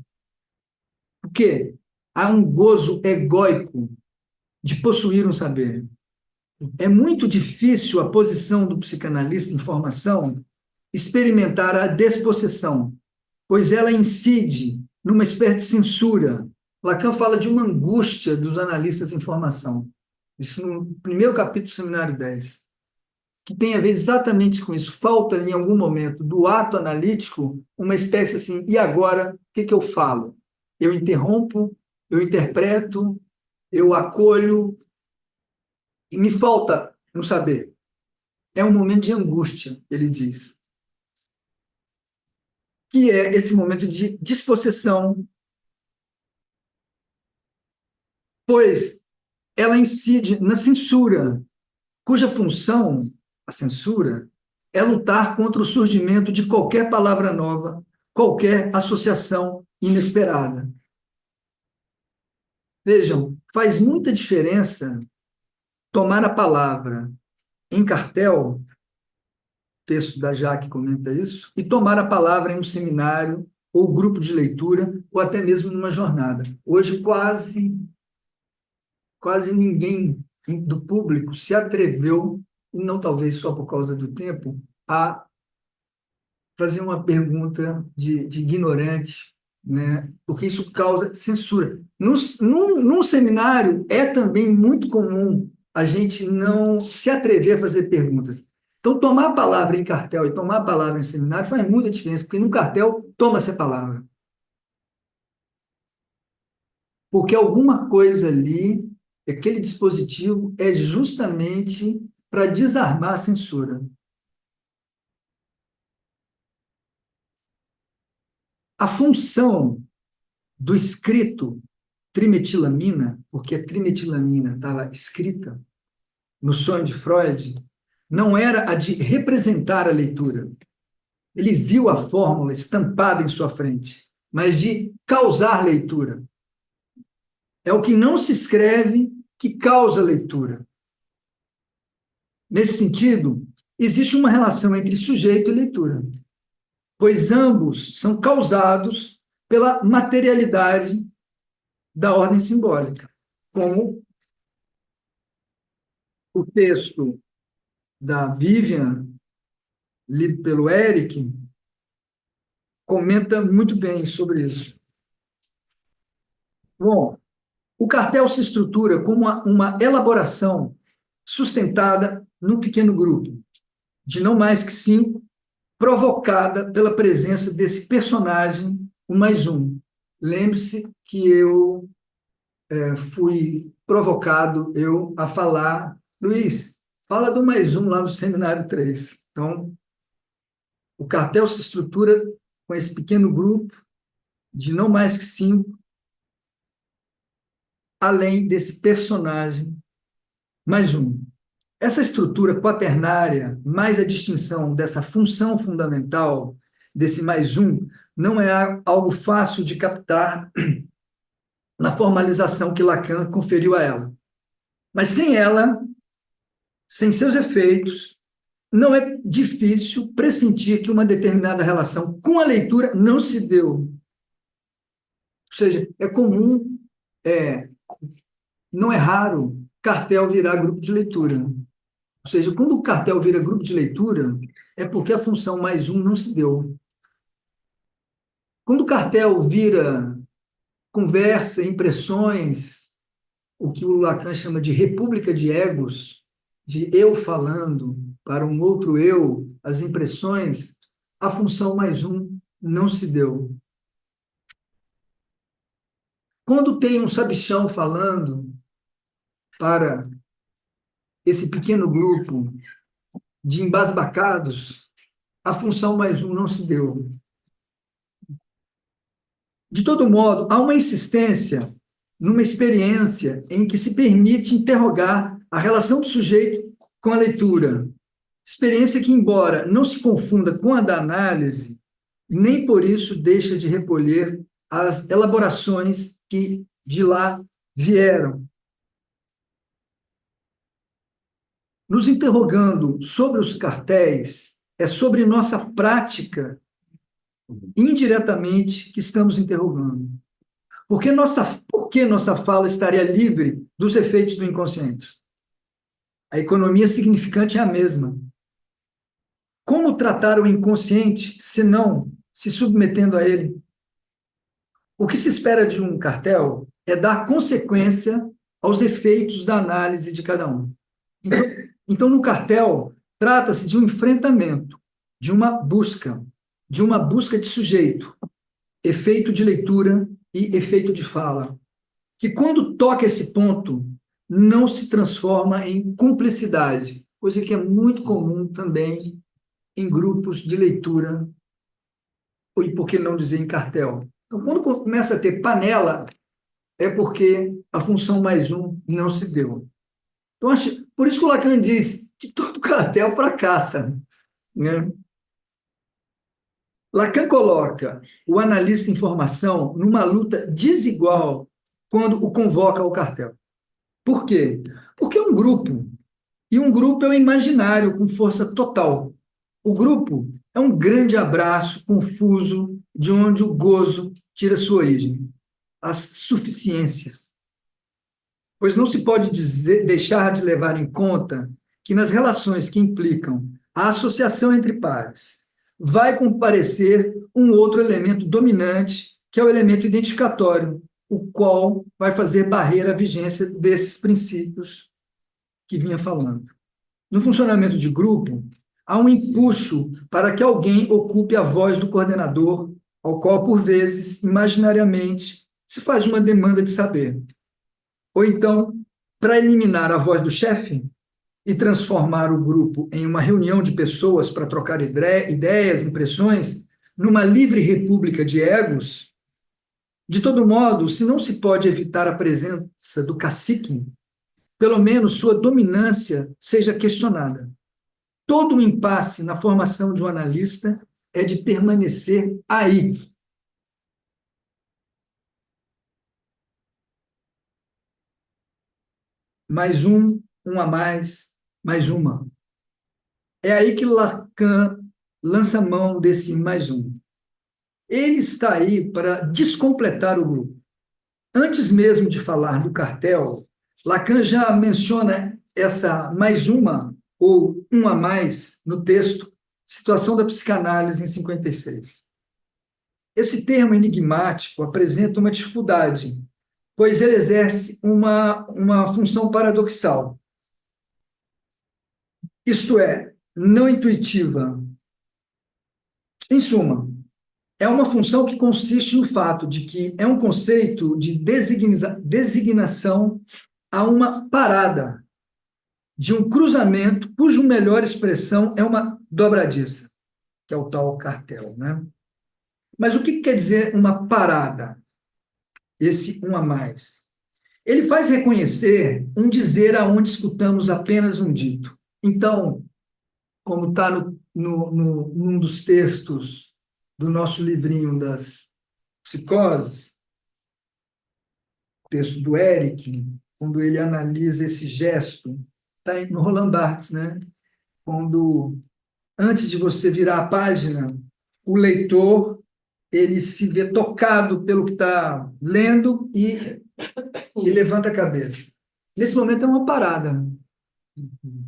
Por quê? Há um gozo egóico de possuir um saber. É muito difícil a posição do psicanalista em formação experimentar a despossessão, pois ela incide numa espécie de censura. Lacan fala de uma angústia dos analistas em formação. Isso no primeiro capítulo do Seminário 10, que tem a ver exatamente com isso. Falta, em algum momento, do ato analítico, uma espécie assim, e agora, o que eu falo? Eu interrompo, eu interpreto, eu acolho, e me falta um saber. É um momento de angústia, ele diz, que é esse momento de dispossessão, pois ela incide na censura, cuja função, a censura, é lutar contra o surgimento de qualquer palavra nova, qualquer associação inesperada. Vejam, faz muita diferença tomar a palavra em cartel, o texto da Jaque comenta isso, e tomar a palavra em um seminário, ou grupo de leitura, ou até mesmo numa jornada. Hoje, quase ninguém do público se atreveu, e não talvez só por causa do tempo, a fazer uma pergunta de ignorante, né? Porque isso causa censura. Num seminário, é também muito comum a gente não se atrever a fazer perguntas. Então, tomar a palavra em cartel e tomar a palavra em seminário faz muita diferença, porque no cartel, toma-se a palavra. Porque alguma coisa ali, aquele dispositivo, é justamente para desarmar a censura. A função do escrito trimetilamina, porque a trimetilamina estava escrita no sonho de Freud, não era a de representar a leitura. Ele viu a fórmula estampada em sua frente, mas de causar leitura. É o que não se escreve que causa leitura. Nesse sentido, existe uma relação entre sujeito e leitura, pois ambos são causados pela materialidade da ordem simbólica, como o texto da Vivian, lido pelo Eric, comenta muito bem sobre isso. Bom, o cartel se estrutura como uma elaboração sustentada no pequeno grupo, de não mais que 5, provocada pela presença desse personagem, o mais um. Lembre-se que eu fui provocado a falar, Luiz, fala do mais um lá no Seminário 3. Então, o cartel se estrutura com esse pequeno grupo de não mais que 5, além desse personagem mais um. Essa estrutura quaternária, mais a distinção dessa função fundamental desse mais um, não é algo fácil de captar na formalização que Lacan conferiu a ela. Mas sem ela, sem seus efeitos, não é difícil pressentir que uma determinada relação com a leitura não se deu. Ou seja, é comum, não é raro, cartel virar grupo de leitura. Ou seja, quando o cartel vira grupo de leitura, é porque a função mais um não se deu. Quando o cartel vira conversa, impressões, o que o Lacan chama de república de egos, de eu falando para um outro eu, as impressões, a função mais um não se deu. Quando tem um sabichão falando para esse pequeno grupo de embasbacados, a função mais um não se deu. De todo modo, há uma insistência numa experiência em que se permite interrogar a relação do sujeito com a leitura. Experiência que, embora não se confunda com a da análise, nem por isso deixa de recolher as elaborações que de lá vieram, nos interrogando sobre os cartéis, é sobre nossa prática, indiretamente, que estamos interrogando. Por que nossa fala estaria livre dos efeitos do inconsciente? A economia significante é a mesma. Como tratar o inconsciente, se não se submetendo a ele? O que se espera de um cartel é dar consequência aos efeitos da análise de cada um. Então, no cartel, trata-se de um enfrentamento, de uma busca de sujeito, efeito de leitura e efeito de fala, que quando toca esse ponto, não se transforma em cumplicidade, coisa que é muito comum também em grupos de leitura, e por que não dizer em cartel. Então, quando começa a ter panela, é porque a função mais um não se deu. Então, por isso que o Lacan diz que todo cartel fracassa, né? Lacan coloca o analista em formação numa luta desigual quando o convoca ao cartel. Por quê? Porque é um grupo, e um grupo é um imaginário com força total. O grupo é um grande abraço confuso de onde o gozo tira sua origem, as suficiências. Pois não se pode deixar de levar em conta que nas relações que implicam a associação entre pares, vai comparecer um outro elemento dominante, que é o elemento identificatório, o qual vai fazer barreira à vigência desses princípios que vinha falando. No funcionamento de grupo, há um empuxo para que alguém ocupe a voz do coordenador, ao qual, por vezes, imaginariamente, se faz uma demanda de saber. Ou então, para eliminar a voz do chefe e transformar o grupo em uma reunião de pessoas para trocar ideias, impressões, numa livre república de egos, de todo modo, se não se pode evitar a presença do cacique, pelo menos sua dominância seja questionada. Todo o impasse na formação de um analista é de permanecer aí. Um a mais uma. É aí que Lacan lança mão desse mais um. Ele está aí para descompletar o grupo. Antes mesmo de falar do cartel, Lacan já menciona essa mais uma, ou um a mais, no texto Situação da Psicanálise, em 56. Esse termo enigmático apresenta uma dificuldade, pois ele exerce uma função paradoxal. Isto é, não intuitiva. Em suma, é uma função que consiste no fato de que é um conceito de designação a uma parada, de um cruzamento cuja melhor expressão é uma dobradiça, que é o tal cartel, né? Mas o que quer dizer uma parada? Esse um a mais. Ele faz reconhecer um dizer aonde escutamos apenas um dito. Então, como está num dos textos do nosso livrinho das psicoses, texto do Eric, quando ele analisa esse gesto, está no Roland Barthes, né? Quando, antes de você virar a página, o leitor ele se vê tocado pelo que está lendo e levanta a cabeça. Nesse momento é uma parada.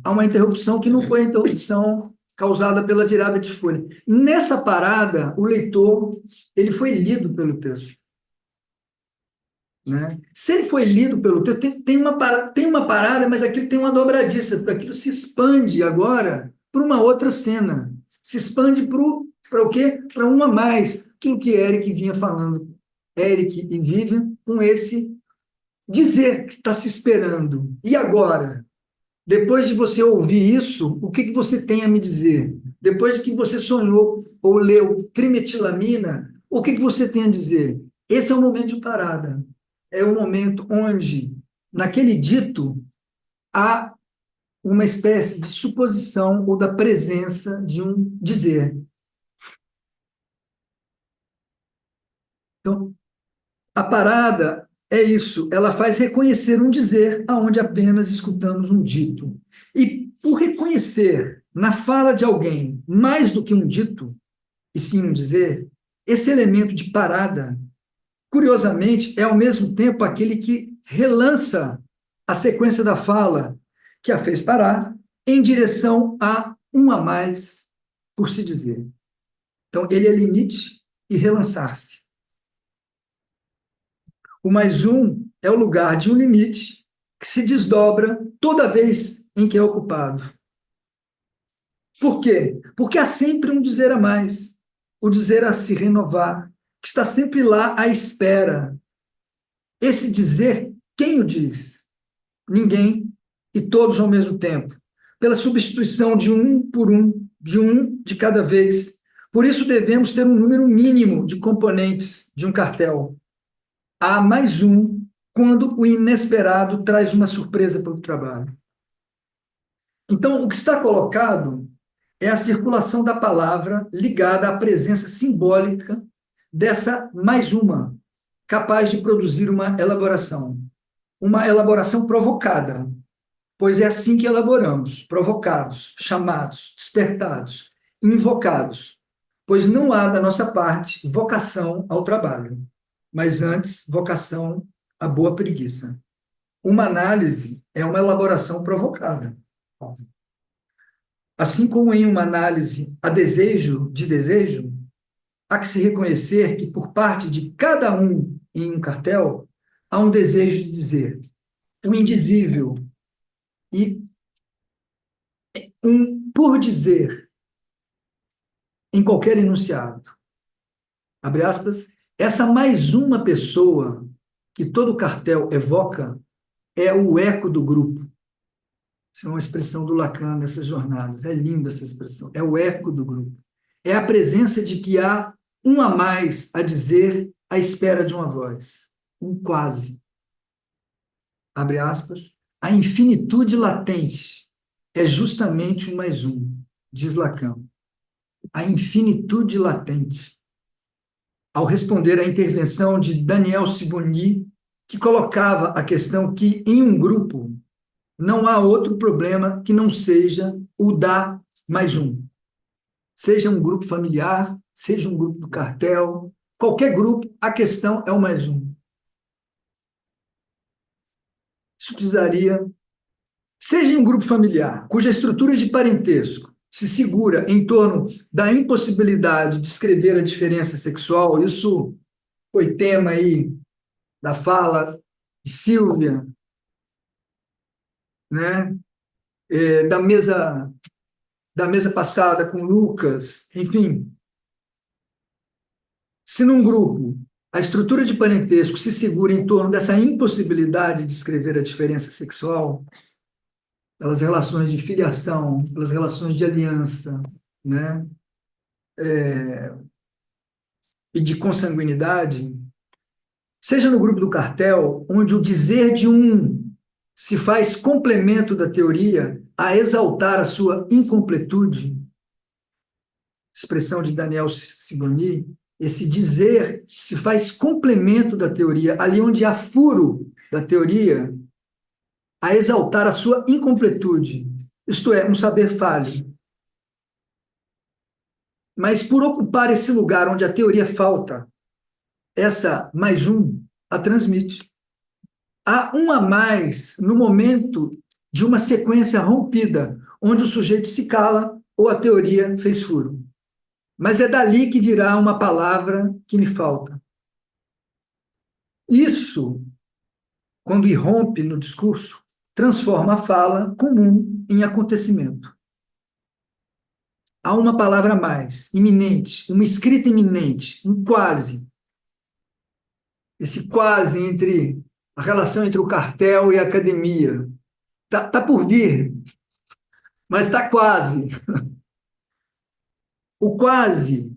Há uma interrupção que não foi a interrupção causada pela virada de folha. Nessa parada, o leitor ele foi lido pelo texto. Né? Se ele foi lido pelo texto, tem uma parada, mas aquilo tem uma dobradiça, aquilo se expande agora para uma outra cena. Se expande para o quê? Para uma a mais. Aquilo que Eric vinha falando, Eric e Vivian, com esse dizer que está se esperando. E agora? Depois de você ouvir isso, o que você tem a me dizer? Depois que você sonhou ou leu trimetilamina, o que você tem a dizer? Esse é o momento de parada. É o momento onde, naquele dito, há uma espécie de suposição ou da presença de um dizer. Então, a parada é isso, ela faz reconhecer um dizer aonde apenas escutamos um dito. E por reconhecer na fala de alguém mais do que um dito, e sim um dizer, esse elemento de parada, curiosamente, é ao mesmo tempo aquele que relança a sequência da fala que a fez parar em direção a um a mais por se dizer. Então, ele é limite e relançar-se. O mais um é o lugar de um limite que se desdobra toda vez em que é ocupado. Por quê? Porque há sempre um dizer a mais, o dizer a se renovar, que está sempre lá à espera. Esse dizer, quem o diz? Ninguém e todos ao mesmo tempo, pela substituição de um por um, de um de cada vez. Por isso devemos ter um número mínimo de componentes de um cartel. Há mais um quando o inesperado traz uma surpresa para o trabalho. Então, o que está colocado é a circulação da palavra ligada à presença simbólica dessa mais uma, capaz de produzir uma elaboração provocada, pois é assim que elaboramos, provocados, chamados, despertados, invocados, pois não há da nossa parte vocação ao trabalho, mas antes vocação à boa preguiça. Uma análise é uma elaboração provocada. Assim como em uma análise há desejo de desejo, há que se reconhecer que por parte de cada um em um cartel há um desejo de dizer o indizível e um por dizer em qualquer enunciado. Abre aspas, essa mais uma pessoa que todo cartel evoca é o eco do grupo. Essa é uma expressão do Lacan nessas jornadas. É linda essa expressão. É o eco do grupo. É a presença de que há um a mais a dizer à espera de uma voz. Um quase. Abre aspas. A infinitude latente é justamente o mais um, diz Lacan. A infinitude latente. Ao responder à intervenção de Daniel Sibony, que colocava a questão que, em um grupo, não há outro problema que não seja o da mais um. Seja um grupo familiar, seja um grupo do cartel, qualquer grupo, a questão é o mais um. Isso precisaria, seja um grupo familiar, cuja estrutura de parentesco se segura em torno da impossibilidade de escrever a diferença sexual, isso foi tema aí da fala de Silvia, né? Da mesa passada com Lucas, enfim. Se num grupo a estrutura de parentesco se segura em torno dessa impossibilidade de escrever a diferença sexual, pelas relações de filiação, pelas relações de aliança, né? E de consanguinidade, seja no grupo do cartel, onde o dizer de um se faz complemento da teoria a exaltar a sua incompletude, expressão de Daniel Sibony, esse dizer se faz complemento da teoria, ali onde há furo da teoria, a exaltar a sua incompletude, isto é, um saber falho. Mas por ocupar esse lugar onde a teoria falta, essa mais um a transmite. Há um a mais no momento de uma sequência rompida, onde o sujeito se cala ou a teoria fez furo. Mas é dali que virá uma palavra que me falta. Isso, quando irrompe no discurso, transforma a fala comum em acontecimento. Há uma palavra a mais, iminente, uma escrita iminente, um quase. Esse quase entre a relação entre o cartel e a academia. Tá por vir, mas está quase. O quase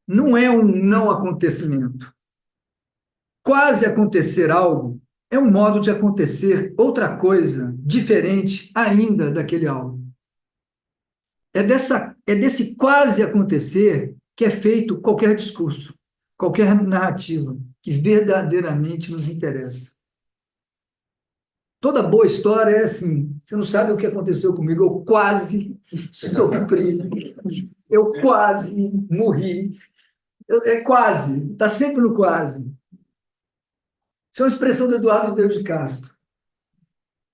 não é um não acontecimento. Quase acontecer algo é um modo de acontecer outra coisa, diferente ainda daquele algo. É desse quase acontecer que é feito qualquer discurso, qualquer narrativa que verdadeiramente nos interessa. Toda boa história é assim, você não sabe o que aconteceu comigo, eu quase sofri, eu quase morri, é quase, está sempre no quase. Isso é uma expressão do Eduardo Deus de Castro,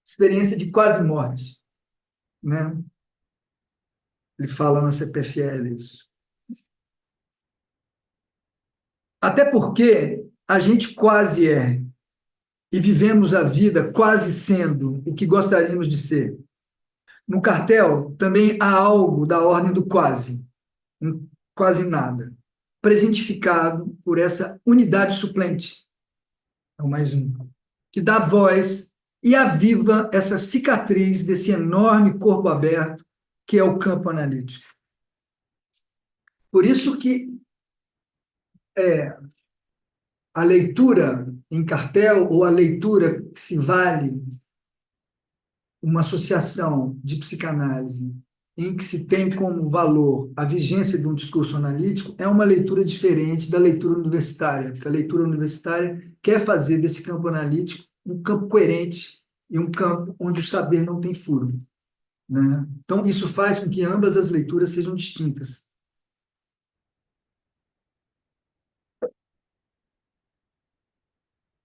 experiência de quase morte, né? Ele fala na CPFL isso. Até porque a gente quase é, e vivemos a vida quase sendo o que gostaríamos de ser. No cartel, também há algo da ordem do quase, quase nada, presentificado por essa unidade suplente, é o mais um, que dá voz e aviva essa cicatriz desse enorme corpo aberto que é o campo analítico. Por isso que a leitura em cartel ou a leitura que se vale uma associação de psicanálise em que se tem como valor a vigência de um discurso analítico é uma leitura diferente da leitura universitária, porque a leitura universitária quer fazer desse campo analítico um campo coerente e um campo onde o saber não tem furo, né? Então, isso faz com que ambas as leituras sejam distintas.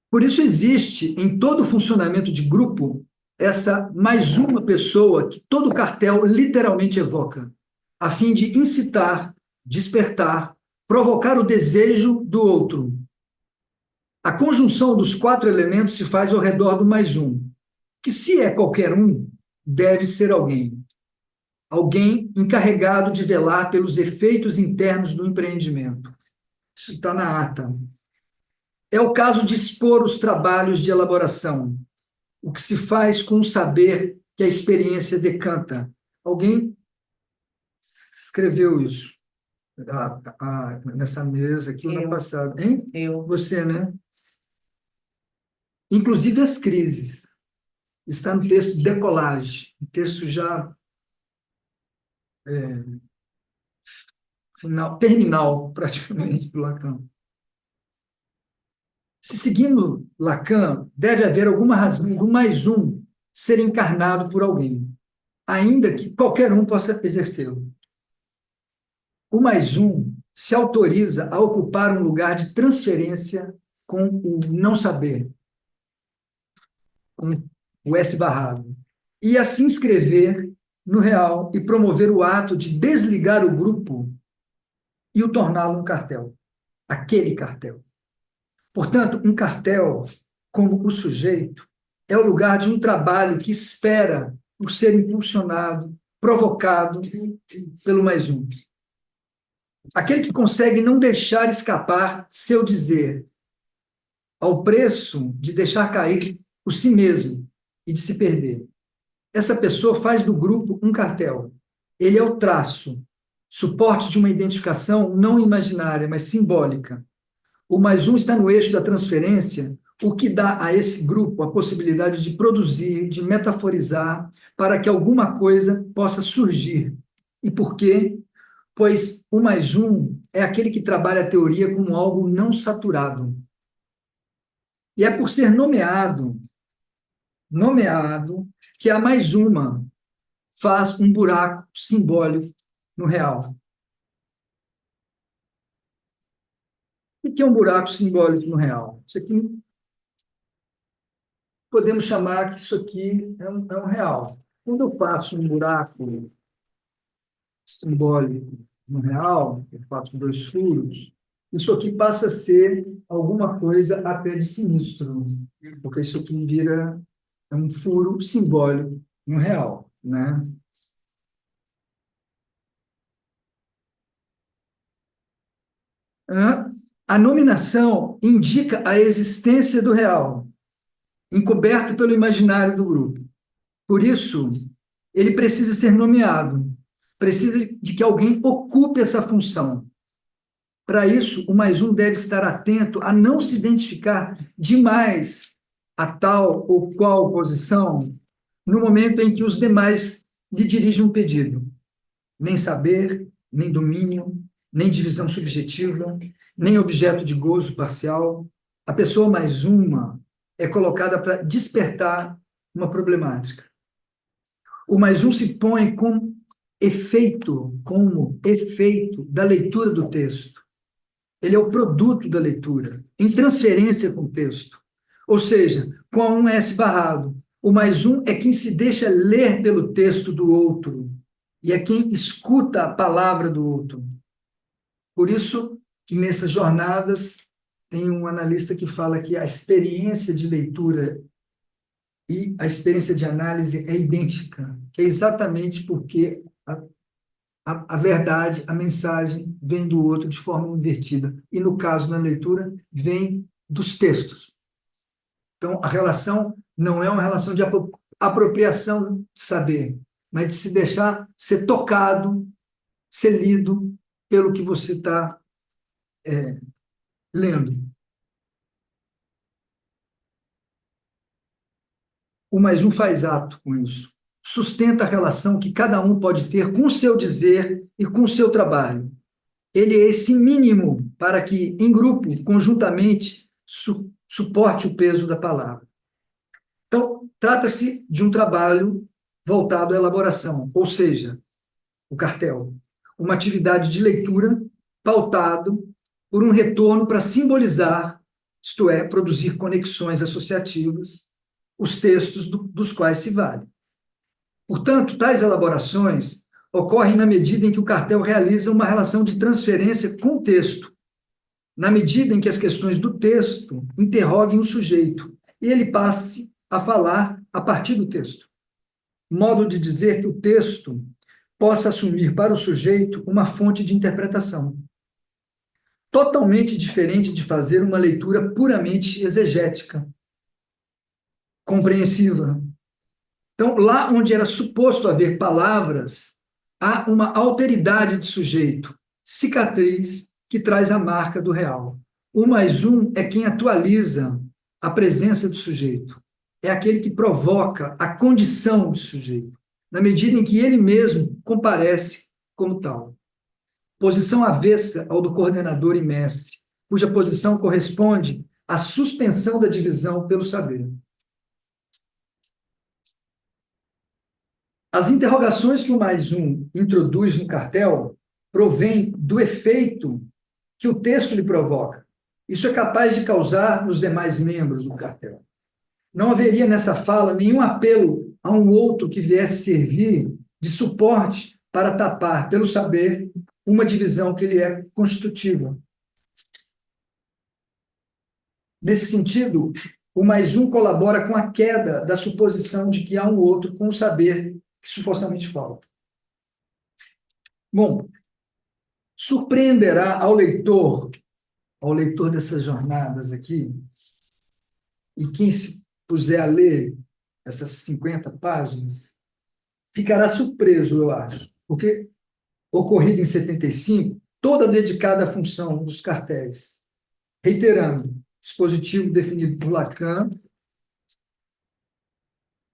Por isso existe em todo o funcionamento de grupo essa mais uma pessoa que todo cartel literalmente evoca, a fim de incitar, despertar, provocar o desejo do outro. A conjunção dos 4 elementos se faz ao redor do mais um, que se é qualquer um, deve ser alguém. Alguém encarregado de velar pelos efeitos internos do empreendimento. Isso está na ata. É o caso de expor os trabalhos de elaboração, o que se faz com o saber que a experiência decanta. Alguém escreveu isso nessa mesa aqui no ano passado, hein? Você, né? Inclusive as crises. Está no texto Decolagem, um texto já terminal, praticamente, do Lacan. Se seguindo Lacan, deve haver alguma razão do mais um ser encarnado por alguém, ainda que qualquer um possa exercê-lo. O mais um se autoriza a ocupar um lugar de transferência com o não saber, com o S barrado, e assim escrever no real e promover o ato de desligar o grupo e o torná-lo um cartel, aquele cartel. Portanto, um cartel, como o sujeito, é o lugar de um trabalho que espera por ser impulsionado, provocado pelo mais um. Aquele que consegue não deixar escapar seu dizer, ao preço de deixar cair o si mesmo e de se perder. Essa pessoa faz do grupo um cartel. Ele é o traço, suporte de uma identificação não imaginária, mas simbólica. O mais um está no eixo da transferência, o que dá a esse grupo a possibilidade de produzir, de metaforizar, para que alguma coisa possa surgir. E por quê? Pois o mais um é aquele que trabalha a teoria como algo não saturado. E é por ser nomeado, que a mais uma faz um buraco simbólico no real. O que é um buraco simbólico no real? Isso aqui podemos chamar que isso aqui é um real. Quando eu faço um buraco simbólico no real, eu faço 2 furos, isso aqui passa a ser alguma coisa até de sinistro, porque isso aqui vira um furo simbólico no real, né? A nominação indica a existência do real, encoberto pelo imaginário do grupo. Por isso, ele precisa ser nomeado, precisa de que alguém ocupe essa função. Para isso, o mais um deve estar atento a não se identificar demais a tal ou qual posição no momento em que os demais lhe dirigem um pedido. Nem saber, nem domínio, nem divisão subjetiva, nem objeto de gozo parcial. A pessoa mais uma é colocada para despertar uma problemática. O mais um se põe como efeito da leitura do texto. Ele é o produto da leitura, em transferência com o texto. Ou seja, com a um S barrado. O mais um é quem se deixa ler pelo texto do outro, e é quem escuta a palavra do outro. Por isso que nessas jornadas tem um analista que fala que a experiência de leitura e a experiência de análise é idêntica, que é exatamente porque a verdade, a mensagem, vem do outro de forma invertida. E, no caso da leitura, vem dos textos. Então, a relação não é uma relação de apropriação de saber, mas de se deixar ser tocado, ser lido pelo que você está lendo. O mais um faz ato com isso. Sustenta a relação que cada um pode ter com o seu dizer e com o seu trabalho. Ele é esse mínimo para que, em grupo, conjuntamente, suporte o peso da palavra. Então, trata-se de um trabalho voltado à elaboração, ou seja, o cartel, uma atividade de leitura pautado por um retorno para simbolizar, isto é, produzir conexões associativas, os textos dos quais se vale. Portanto, tais elaborações ocorrem na medida em que o cartel realiza uma relação de transferência com o texto, na medida em que as questões do texto interroguem o sujeito e ele passe a falar a partir do texto. Modo de dizer que o texto possa assumir para o sujeito uma fonte de interpretação. Totalmente diferente de fazer uma leitura puramente exegética, compreensiva. Então, lá onde era suposto haver palavras, há uma alteridade de sujeito, cicatriz, que traz a marca do real. O mais um é quem atualiza a presença do sujeito. É aquele que provoca a condição do sujeito, na medida em que ele mesmo comparece como tal. Posição avessa ao do coordenador e mestre, cuja posição corresponde à suspensão da divisão pelo saber. As interrogações que o mais um introduz no cartel provêm do efeito que o texto lhe provoca. Isso é capaz de causar nos demais membros do cartel. Não haveria nessa fala nenhum apelo a um outro que viesse servir de suporte para tapar, pelo saber, uma divisão que lhe é constitutiva. Nesse sentido, o mais um colabora com a queda da suposição de que há um outro com o saber que supostamente falta. Bom, surpreenderá ao leitor dessas jornadas aqui, e quem se puser a ler essas 50 páginas, ficará surpreso, eu acho, porque, ocorrida em 75, toda dedicada à função dos cartéis, reiterando, dispositivo definido por Lacan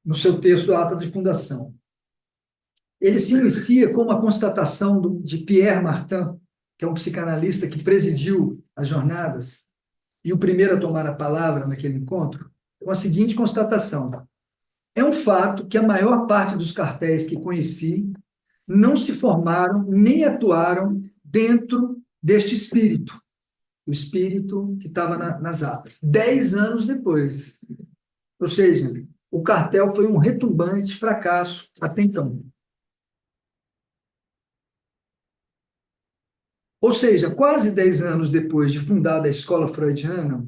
no seu texto A Ata de Fundação. Ele se inicia com uma constatação de Pierre Martin, que é um psicanalista que presidiu as jornadas, e o primeiro a tomar a palavra naquele encontro, com a seguinte constatação: é um fato que a maior parte dos cartéis que conheci não se formaram nem atuaram dentro deste espírito, o espírito que estava nas atas, 10 anos depois. Ou seja, o cartel foi um retumbante fracasso até então. Ou seja, quase 10 anos depois de fundada a escola freudiana,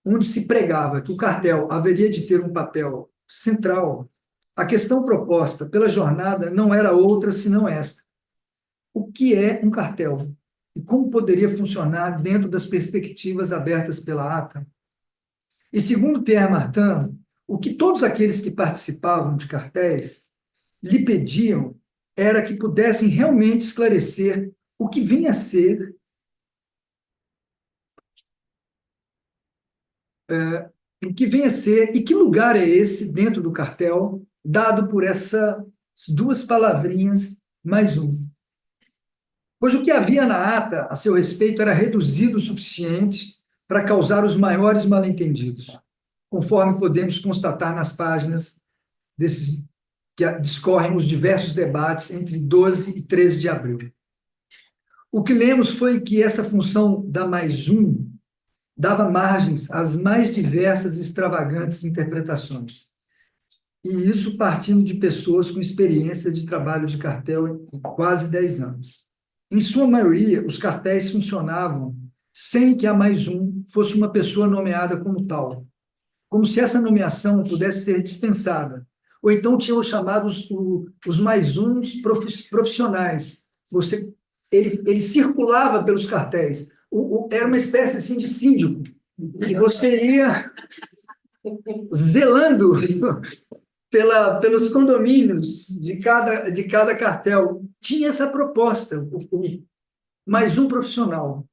onde se pregava que o cartel haveria de ter um papel central, a questão proposta pela jornada não era outra senão esta: o que é um cartel? E como poderia funcionar dentro das perspectivas abertas pela ata? E, segundo Pierre Martin, o que todos aqueles que participavam de cartéis lhe pediam era que pudessem realmente esclarecer o que vinha a ser e que lugar é esse dentro do cartel, dado por essas duas palavrinhas mais um. pois o que havia na ata a seu respeito era reduzido o suficiente para causar os maiores mal-entendidos, conforme podemos constatar nas páginas desses que discorrem os diversos debates entre 12 e 13 de abril. O que lemos foi que essa função da mais um dava margens às mais diversas e extravagantes interpretações. E isso partindo de pessoas com experiência de trabalho de cartel em quase 10 anos. Em sua maioria, os cartéis funcionavam sem que a mais um fosse uma pessoa nomeada como tal, como se essa nomeação pudesse ser dispensada. Ou então tinham chamados os mais uns profissionais. Ele circulava pelos cartéis. Era uma espécie assim, de síndico. E você ia zelando pelos condomínios de cada cartel. Tinha essa proposta, mais um profissional.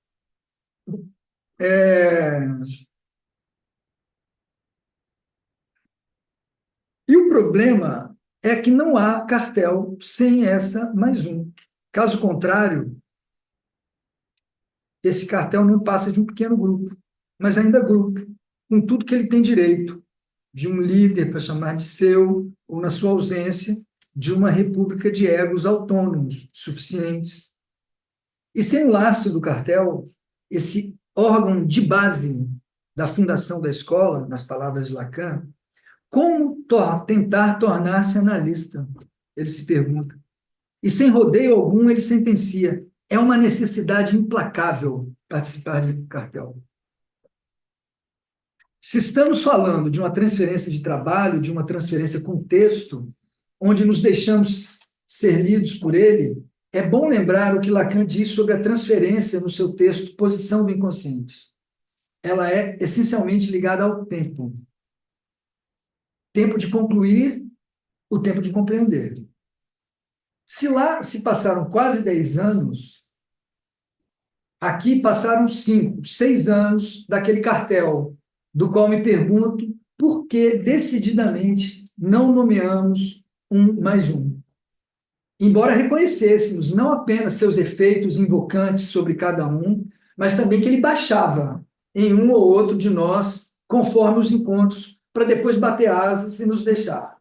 E o problema é que não há cartel sem essa mais um. Caso contrário, esse cartel não passa de um pequeno grupo, mas ainda grupo, com tudo que ele tem direito, de um líder para chamar de seu, ou, na sua ausência, de uma república de egos autônomos, suficientes. E sem o lastro do cartel, esse órgão de base da fundação da escola, nas palavras de Lacan, como tentar tornar-se analista? Ele se pergunta. E sem rodeio algum, ele sentencia: é uma necessidade implacável participar de cartel. Se estamos falando de uma transferência de trabalho, de uma transferência com texto, onde nos deixamos ser lidos por ele, é bom lembrar o que Lacan diz sobre a transferência no seu texto Posição do Inconsciente. Ela é essencialmente ligada ao tempo. Tempo de concluir, o tempo de compreender. Se lá se passaram quase 10 anos, aqui passaram 5, 6 anos daquele cartel, do qual me pergunto por que decididamente não nomeamos um mais um. Embora reconhecêssemos não apenas seus efeitos invocantes sobre cada um, mas também que ele baixava em um ou outro de nós, conforme os encontros, para depois bater asas e nos deixar.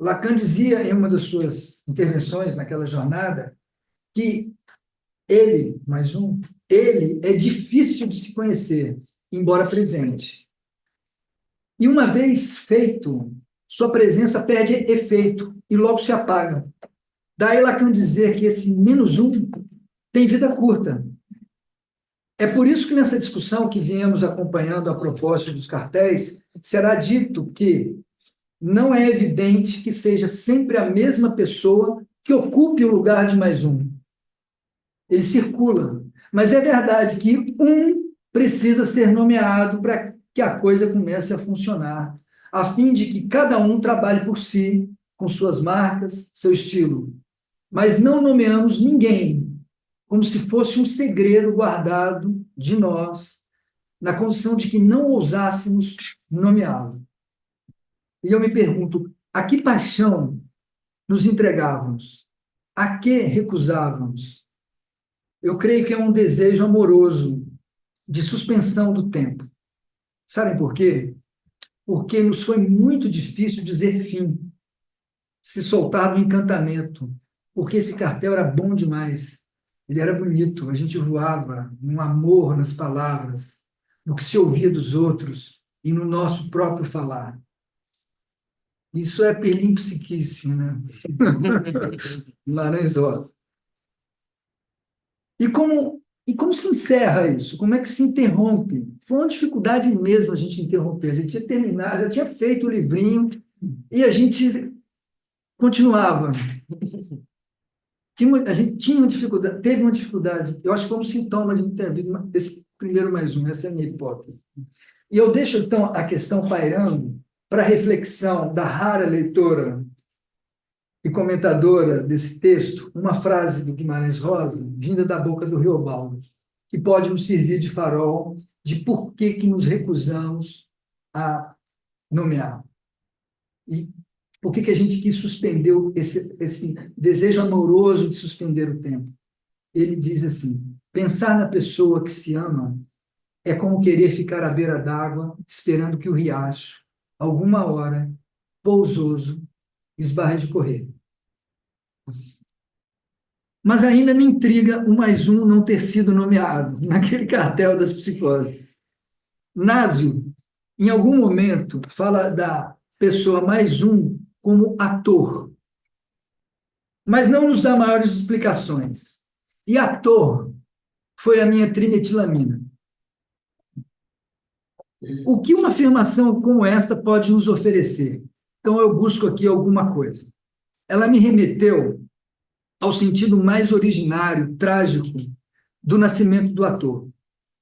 Lacan dizia em uma das suas intervenções naquela jornada que ele, mais um, ele é difícil de se conhecer, embora presente. E uma vez feito, sua presença perde efeito e logo se apaga. Daí Lacan dizer que esse menos um tem vida curta. É por isso que nessa discussão que viemos acompanhando a propósito dos cartéis, será dito que não é evidente que seja sempre a mesma pessoa que ocupe o lugar de mais um. Ele circula. Mas é verdade que um precisa ser nomeado para que a coisa comece a funcionar, a fim de que cada um trabalhe por si, com suas marcas, seu estilo. Mas não nomeamos ninguém, como se fosse um segredo guardado de nós, na condição de que não ousássemos nomeá-lo. E eu me pergunto, a que paixão nos entregávamos? A que recusávamos? Eu creio que é um desejo amoroso de suspensão do tempo. Sabem por quê? Porque nos foi muito difícil dizer fim, se soltar do encantamento, porque esse cartel era bom demais. Ele era bonito, a gente voava num amor nas palavras, no que se ouvia dos outros e no nosso próprio falar. Isso é perlimpsiquice, né? Guimarães Rosa. E como se encerra isso? Como é que se interrompe? Foi uma dificuldade mesmo a gente interromper. A gente tinha terminado, já tinha feito o livrinho e a gente continuava. A gente tinha uma dificuldade, teve uma dificuldade, eu acho que foi um sintoma de não ter havido esse primeiro mais um, essa é a minha hipótese. E eu deixo, então, a questão pairando para a reflexão da rara leitora e comentadora desse texto, uma frase do Guimarães Rosa, vinda da boca do Riobaldo, que pode nos servir de farol de por que nos recusamos a nomear. E por que a gente quis suspender esse desejo amoroso de suspender o tempo. ele diz assim: pensar na pessoa que se ama é como querer ficar à beira d'água, esperando que o riacho, alguma hora, pousoso, esbarre de correr. Mas ainda me intriga o mais um não ter sido nomeado naquele cartel das psicoses. Násio, em algum momento, fala da pessoa mais um como ator, mas não nos dá maiores explicações. E ator foi a minha trimetilamina. O que uma afirmação como esta pode nos oferecer? Então, eu busco aqui alguma coisa. Ela me remeteu ao sentido mais originário, trágico, do nascimento do ator.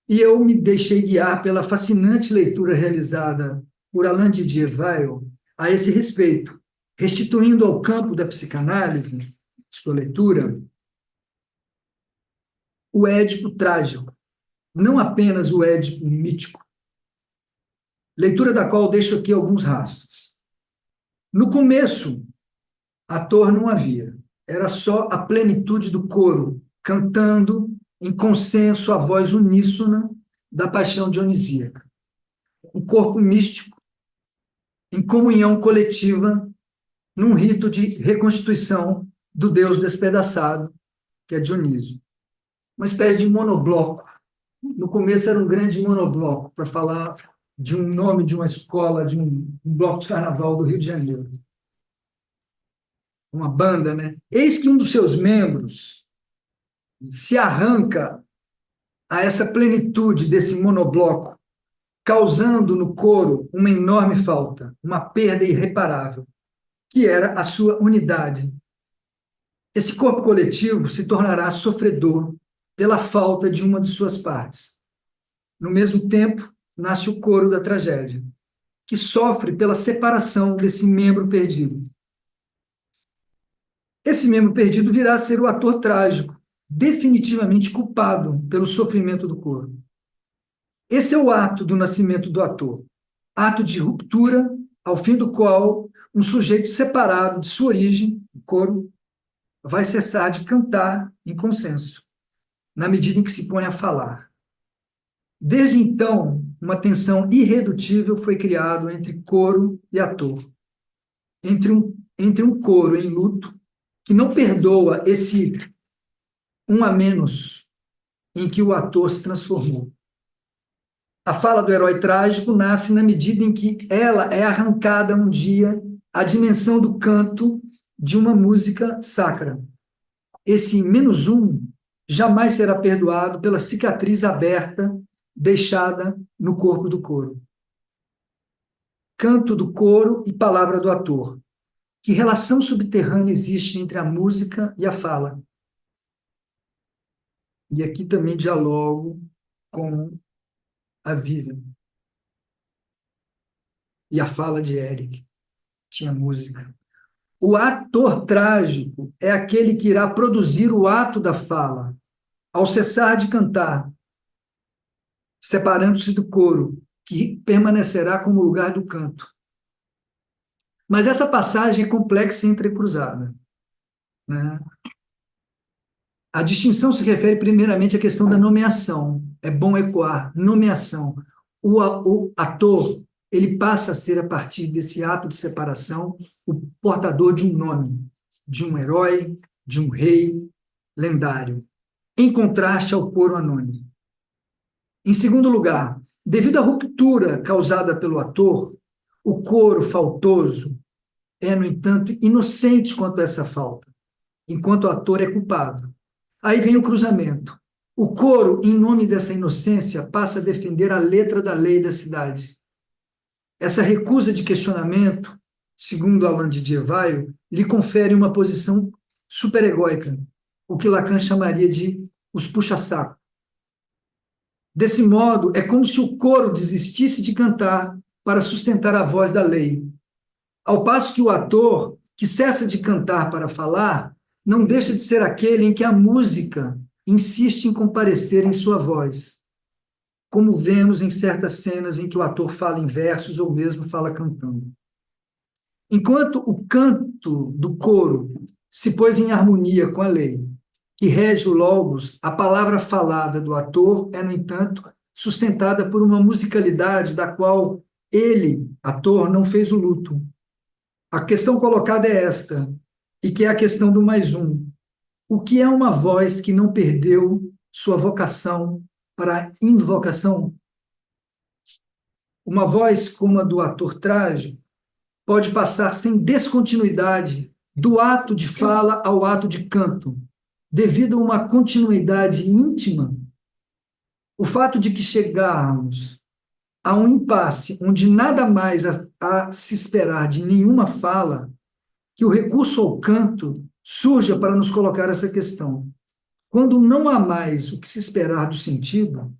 E eu me deixei guiar pela fascinante leitura realizada por Alain Didier Weil a esse respeito, restituindo ao campo da psicanálise, sua leitura, o Édipo trágico, não apenas o Édipo mítico, leitura da qual deixo aqui alguns rastros. No começo, ator não havia, era só a plenitude do coro, cantando em consenso a voz uníssona da paixão dionisíaca. Um corpo místico, em comunhão coletiva, num rito de reconstituição do Deus despedaçado, que é Dionísio. Uma espécie de monobloco. No começo era um grande monobloco, para falar de um nome de uma escola, de um bloco de carnaval do Rio de Janeiro. Uma banda, né? Eis que um dos seus membros se arranca a essa plenitude desse monobloco, causando no coro uma enorme falta, uma perda irreparável, que era a sua unidade. Esse corpo coletivo se tornará sofredor pela falta de uma de suas partes. No mesmo tempo, nasce o coro da tragédia, que sofre pela separação desse membro perdido. Esse membro perdido virá a ser o ator trágico, definitivamente culpado pelo sofrimento do coro. Esse é o ato do nascimento do ator, ato de ruptura, ao fim do qual um sujeito separado de sua origem, o coro, vai cessar de cantar em consenso, na medida em que se põe a falar. Desde então, uma tensão irredutível foi criada entre coro e ator, entre um coro em luto, que não perdoa esse um a menos em que o ator se transformou. A fala do herói trágico nasce na medida em que ela é arrancada um dia à dimensão do canto de uma música sacra. Esse menos um jamais será perdoado pela cicatriz aberta deixada no corpo do coro. Canto do coro e palavra do ator. Que relação subterrânea existe entre a música e a fala? E aqui também dialogo com a Vivian. E a fala de Eric. Tinha música. O ator trágico é aquele que irá produzir o ato da fala, ao cessar de cantar, separando-se do coro, que permanecerá como lugar do canto. Mas essa passagem é complexa e entrecruzada, né? A distinção se refere primeiramente à questão da nomeação. É bom ecoar, nomeação. O ator, ele passa a ser, a partir desse ato de separação, o portador de um nome, de um herói, de um rei lendário, em contraste ao coro anônimo. Em segundo lugar, devido à ruptura causada pelo ator, o coro faltoso é, no entanto, inocente quanto a essa falta, enquanto o ator é culpado. Aí vem o cruzamento. O coro, em nome dessa inocência, passa a defender a letra da lei da cidade. Essa recusa de questionamento, segundo Alain Didier Weil, lhe confere uma posição superegóica, o que Lacan chamaria de os puxa-saco. Desse modo, é como se o coro desistisse de cantar para sustentar a voz da lei, ao passo que o ator, que cessa de cantar para falar, não deixa de ser aquele em que a música insiste em comparecer em sua voz, como vemos em certas cenas em que o ator fala em versos ou mesmo fala cantando. Enquanto o canto do coro se pôs em harmonia com a lei, que rege o logos, a palavra falada do ator é, no entanto, sustentada por uma musicalidade da qual ele, ator, não fez o luto. A questão colocada é esta, e que é a questão do mais um. O que é uma voz que não perdeu sua vocação para a invocação? Uma voz como a do ator trágico pode passar sem descontinuidade do ato de fala ao ato de canto, devido a uma continuidade íntima. O fato de que chegarmos a um impasse onde nada mais a se esperar de nenhuma fala, que o recurso ao canto surja para nos colocar essa questão. Quando não há mais o que se esperar do sentido,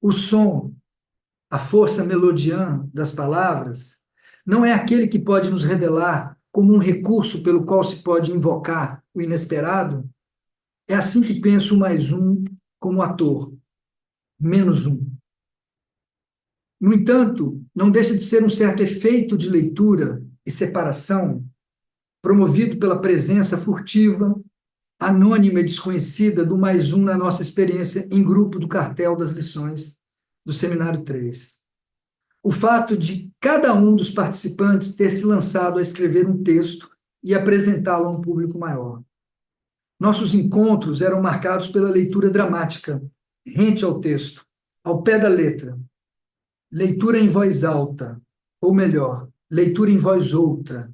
o som, a força melodiana das palavras, não é aquele que pode nos revelar como um recurso pelo qual se pode invocar o inesperado? É assim que penso o mais um como ator, menos um. No entanto, não deixa de ser um certo efeito de leitura e separação promovido pela presença furtiva, anônima e desconhecida do mais um na nossa experiência em grupo do cartel das lições do Seminário 3. O fato de cada um dos participantes ter se lançado a escrever um texto e apresentá-lo a um público maior. Nossos encontros eram marcados pela leitura dramática, rente ao texto, ao pé da letra, leitura em voz alta, ou melhor, leitura em voz outra,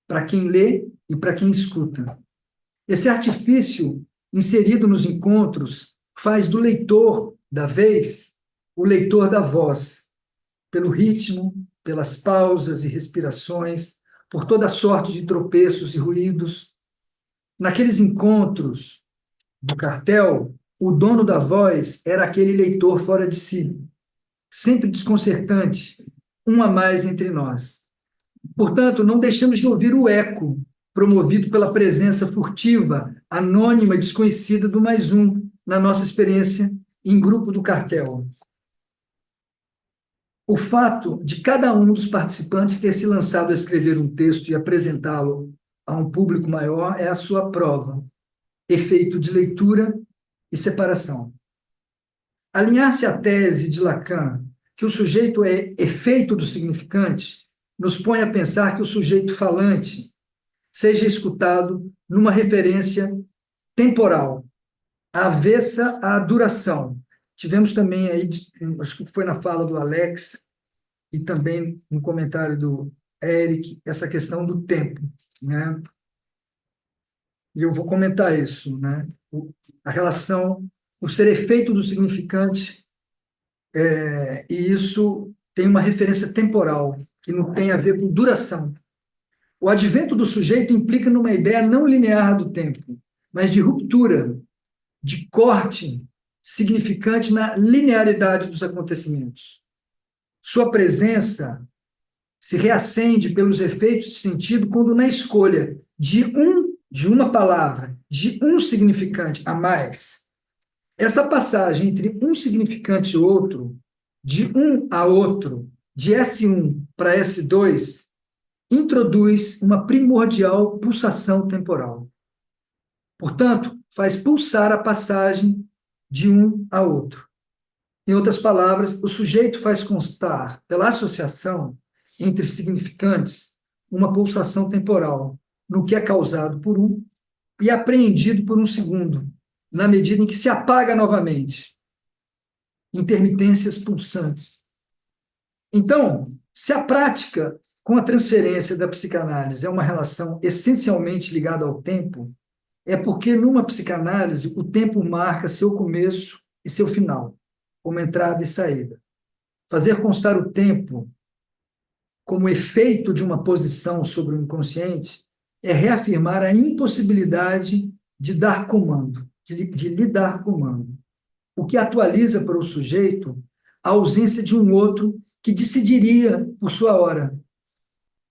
para quem lê e para quem escuta. Esse artifício inserido nos encontros faz do leitor da vez o leitor da voz, pelo ritmo, pelas pausas e respirações, por toda sorte de tropeços e ruídos. Naqueles encontros do cartel, o dono da voz era aquele leitor fora de si, sempre desconcertante, um a mais entre nós. Portanto, não deixamos de ouvir o eco promovido pela presença furtiva, anônima e desconhecida do mais um na nossa experiência em grupo do cartel. O fato de cada um dos participantes ter se lançado a escrever um texto e apresentá-lo a um público maior é a sua prova, efeito de leitura e separação. Alinhar-se à tese de Lacan, que o sujeito é efeito do significante, nos põe a pensar que o sujeito falante seja escutado numa referência temporal, avessa à duração. Tivemos também aí, acho que foi na fala do Alex, e também no comentário do Eric, essa questão do tempo, né? E eu vou comentar isso, né? A relação, o ser efeito do significante, e isso tem uma referência temporal, que não tem a ver com duração. O advento do sujeito implica numa ideia não linear do tempo, mas de ruptura, de corte significante na linearidade dos acontecimentos. Sua presença se reacende pelos efeitos de sentido quando na escolha de uma palavra, de um significante a mais, essa passagem entre um significante e outro, de um a outro, de S1 para S2, introduz uma primordial pulsação temporal. Portanto, faz pulsar a passagem de um a outro. Em outras palavras, o sujeito faz constar, pela associação entre significantes, uma pulsação temporal, no que é causado por um e apreendido por um segundo, na medida em que se apaga novamente. Intermitências pulsantes. Então, se a prática com a transferência da psicanálise é uma relação essencialmente ligada ao tempo, é porque numa psicanálise o tempo marca seu começo e seu final, como entrada e saída. Fazer constar o tempo como efeito de uma posição sobre o inconsciente é reafirmar a impossibilidade de dar comando, de lhe dar comando, o que atualiza para o sujeito a ausência de um outro que decidiria por sua hora.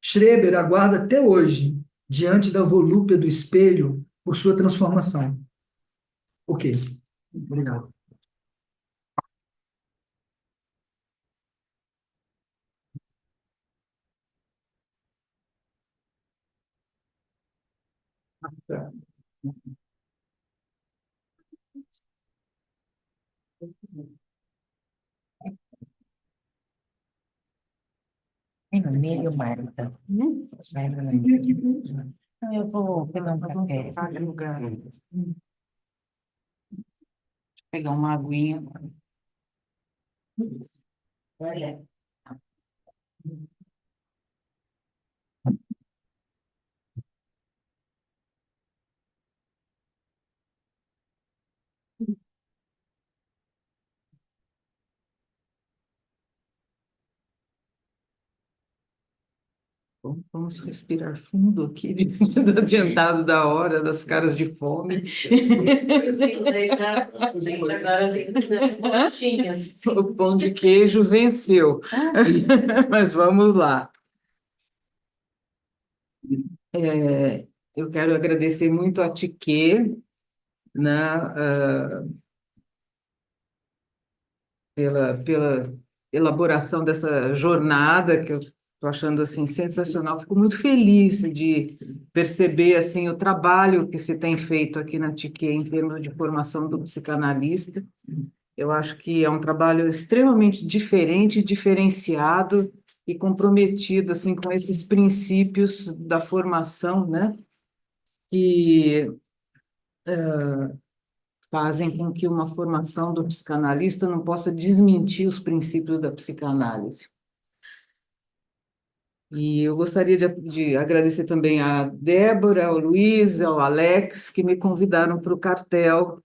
Schreber aguarda até hoje, diante da volúpia do espelho, por sua transformação. Ok, obrigado. Vem no meio, Marta. Vai no meio. Então, eu vou pegar um café. Pegar uma aguinha. Olha. Bom, vamos respirar fundo aqui, adiantado da hora, das caras de fome. O pão de queijo venceu, mas vamos lá. Eu quero agradecer muito a Tiquê, né, pela elaboração dessa jornada que eu estou achando assim sensacional. Fico muito feliz de perceber assim o trabalho que se tem feito aqui na TIQUE em termos de formação do psicanalista. Eu acho que é um trabalho extremamente diferente, diferenciado e comprometido assim com esses princípios da formação, né, que fazem com que uma formação do psicanalista não possa desmentir os princípios da psicanálise. E eu gostaria de agradecer também a Débora, ao Luiz, ao Alex, que me convidaram para o cartel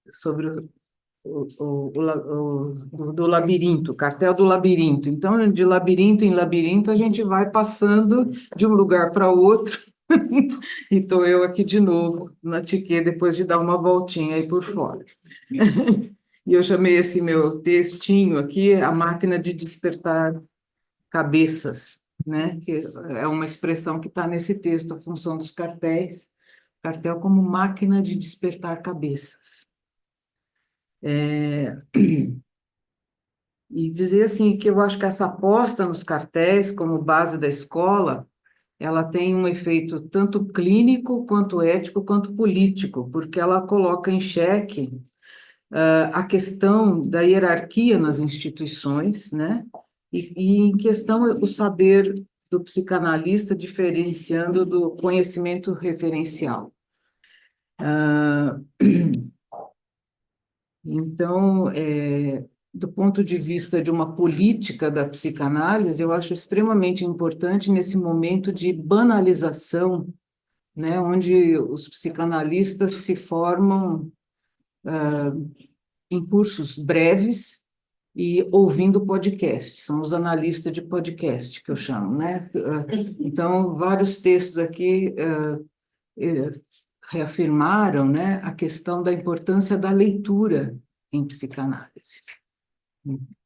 sobre do labirinto, cartel do labirinto. Então, de labirinto em labirinto, a gente vai passando de um lugar para outro, e estou eu aqui de novo, na TIQUE, depois de dar uma voltinha aí por fora. E eu chamei esse meu textinho aqui, A Máquina de Despertar Cabeças, né? Que é uma expressão que está nesse texto, a função dos cartéis, cartel como máquina de despertar cabeças. E dizer assim que eu acho que essa aposta nos cartéis como base da escola, ela tem um efeito tanto clínico, quanto ético, quanto político, porque ela coloca em xeque a questão da hierarquia nas instituições, né? E em questão o saber do psicanalista diferenciando do conhecimento referencial. Então, do ponto de vista de uma política da psicanálise, eu acho extremamente importante nesse momento de banalização, né, onde os psicanalistas se formam em cursos breves e ouvindo podcast, são os analistas de podcast que eu chamo, né? Então, vários textos aqui reafirmaram, né, a questão da importância da leitura em psicanálise.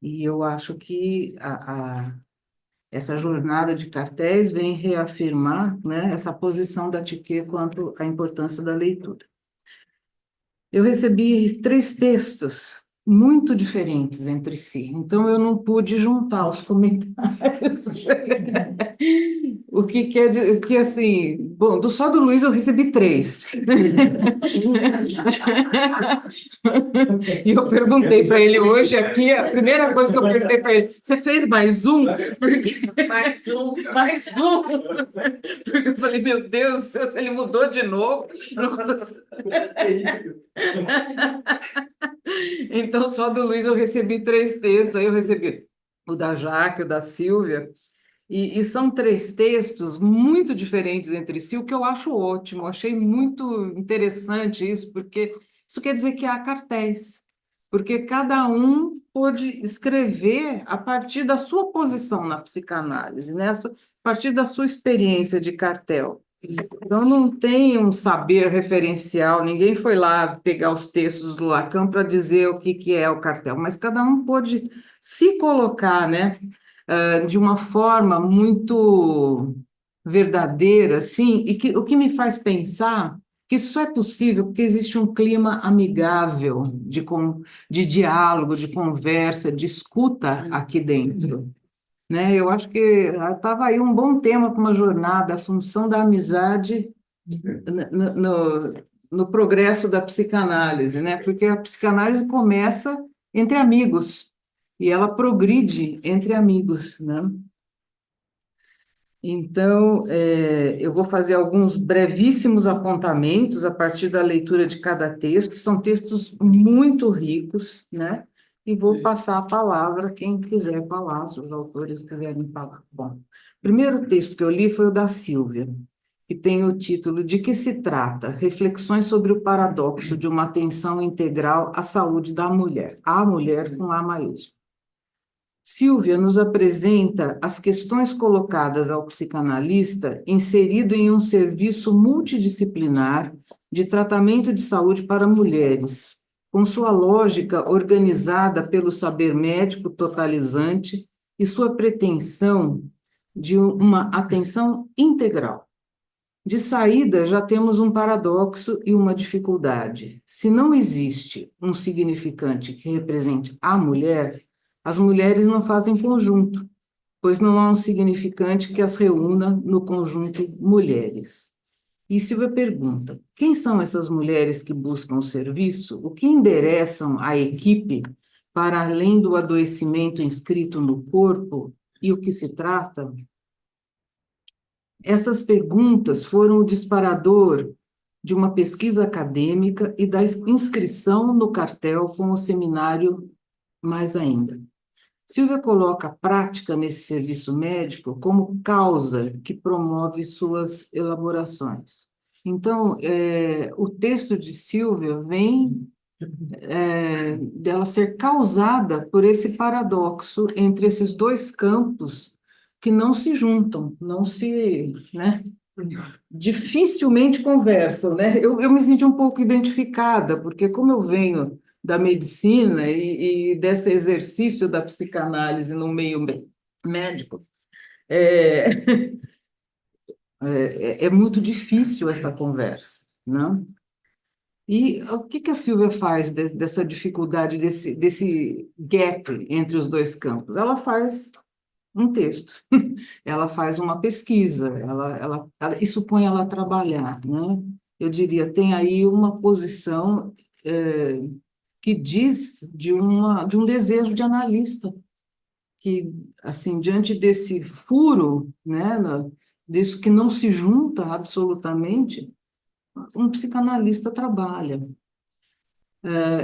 E eu acho que essa jornada de cartéis vem reafirmar, né, essa posição da TIQUE quanto à importância da leitura. Eu recebi 3 textos muito diferentes entre si, então eu não pude juntar os comentários. O que quer dizer que, assim, bom, só do Luiz eu recebi 3. E eu perguntei para ele hoje aqui, a primeira coisa que eu perguntei para ele, você fez mais um? Porque... Mais um. Porque eu falei, meu Deus, se ele mudou de novo. Então, só do Luiz eu recebi 3 textos, aí eu recebi o da Jaque, o da Silvia, e são 3 textos muito diferentes entre si, o que eu acho ótimo, achei muito interessante isso, porque isso quer dizer que há cartéis, porque cada um pôde escrever a partir da sua posição na psicanálise, né? A partir da sua experiência de cartel. Então, não tem um saber referencial, ninguém foi lá pegar os textos do Lacan para dizer o que é o cartel, mas cada um pôde se colocar, né, de uma forma muito verdadeira, assim, e o que me faz pensar que isso só é possível porque existe um clima amigável de diálogo, de conversa, de escuta aqui dentro. Né? Eu acho que estava aí um bom tema para uma jornada, a função da amizade no progresso da psicanálise, né? Porque a psicanálise começa entre amigos, e ela progride entre amigos, né? Então, eu vou fazer alguns brevíssimos apontamentos a partir da leitura de cada texto. São textos muito ricos, né? E vou passar a palavra a quem quiser falar, se os autores quiserem falar. Bom, o primeiro texto que eu li foi o da Sílvia, que tem o título De que se trata? Reflexões sobre o paradoxo de uma atenção integral à saúde da mulher. A mulher com A maiúsculo. Sílvia nos apresenta as questões colocadas ao psicanalista inserido em um serviço multidisciplinar de tratamento de saúde para mulheres, com sua lógica organizada pelo saber médico totalizante e sua pretensão de uma atenção integral. De saída, já temos um paradoxo e uma dificuldade. Se não existe um significante que represente a mulher, as mulheres não fazem conjunto, pois não há um significante que as reúna no conjunto mulheres. E Silvia pergunta: quem são essas mulheres que buscam o serviço? O que endereçam à equipe para além do adoecimento inscrito no corpo e o que se trata? Essas perguntas foram o disparador de uma pesquisa acadêmica e da inscrição no cartel com o seminário mais ainda. Silvia coloca a prática nesse serviço médico como causa que promove suas elaborações. Então, o texto de Silvia vem dela ser causada por esse paradoxo entre esses dois campos que não se juntam, não se, né, dificilmente conversam, né? Eu me senti um pouco identificada, porque como eu venho da medicina e desse exercício da psicanálise no meio médico, é muito difícil essa conversa, não? E o que a Silvia faz dessa dificuldade, desse gap entre os dois campos? Ela faz um texto, ela faz uma pesquisa, isso põe ela a trabalhar, né? Eu diria, tem aí uma posição que diz de um desejo de analista, que, assim, diante desse furo, né, disso que não se junta absolutamente, um psicanalista trabalha.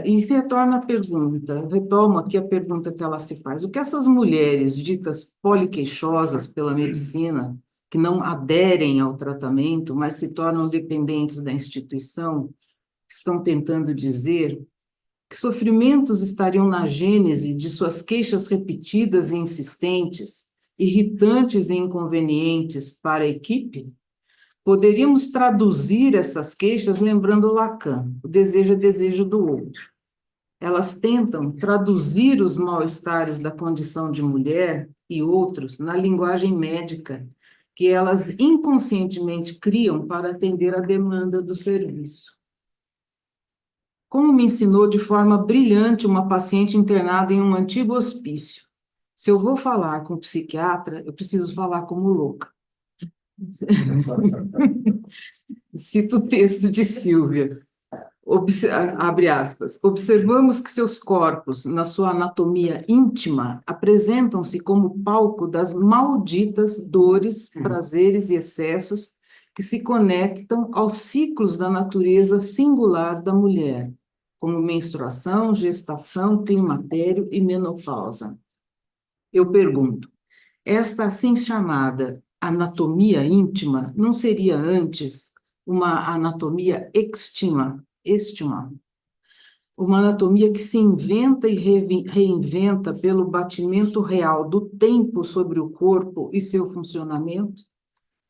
E retorna a pergunta, retomo aqui a pergunta que ela se faz: o que essas mulheres ditas poliqueixosas pela medicina, que não aderem ao tratamento, mas se tornam dependentes da instituição, estão tentando dizer? Que sofrimentos estariam na gênese de suas queixas repetidas e insistentes, irritantes e inconvenientes para a equipe? Poderíamos traduzir essas queixas lembrando Lacan: o desejo é desejo do outro. Elas tentam traduzir os mal-estares da condição de mulher e outros na linguagem médica que elas inconscientemente criam para atender à demanda do serviço. Como me ensinou de forma brilhante uma paciente internada em um antigo hospício: se eu vou falar com o psiquiatra, eu preciso falar como louca. Cito o texto de Sílvia, abre aspas: observamos que seus corpos, na sua anatomia íntima, apresentam-se como palco das malditas dores, prazeres e excessos que se conectam aos ciclos da natureza singular da mulher, como menstruação, gestação, climatério e menopausa. Eu pergunto: esta assim chamada anatomia íntima não seria antes uma anatomia extima, uma anatomia que se inventa e reinventa pelo batimento real do tempo sobre o corpo e seu funcionamento,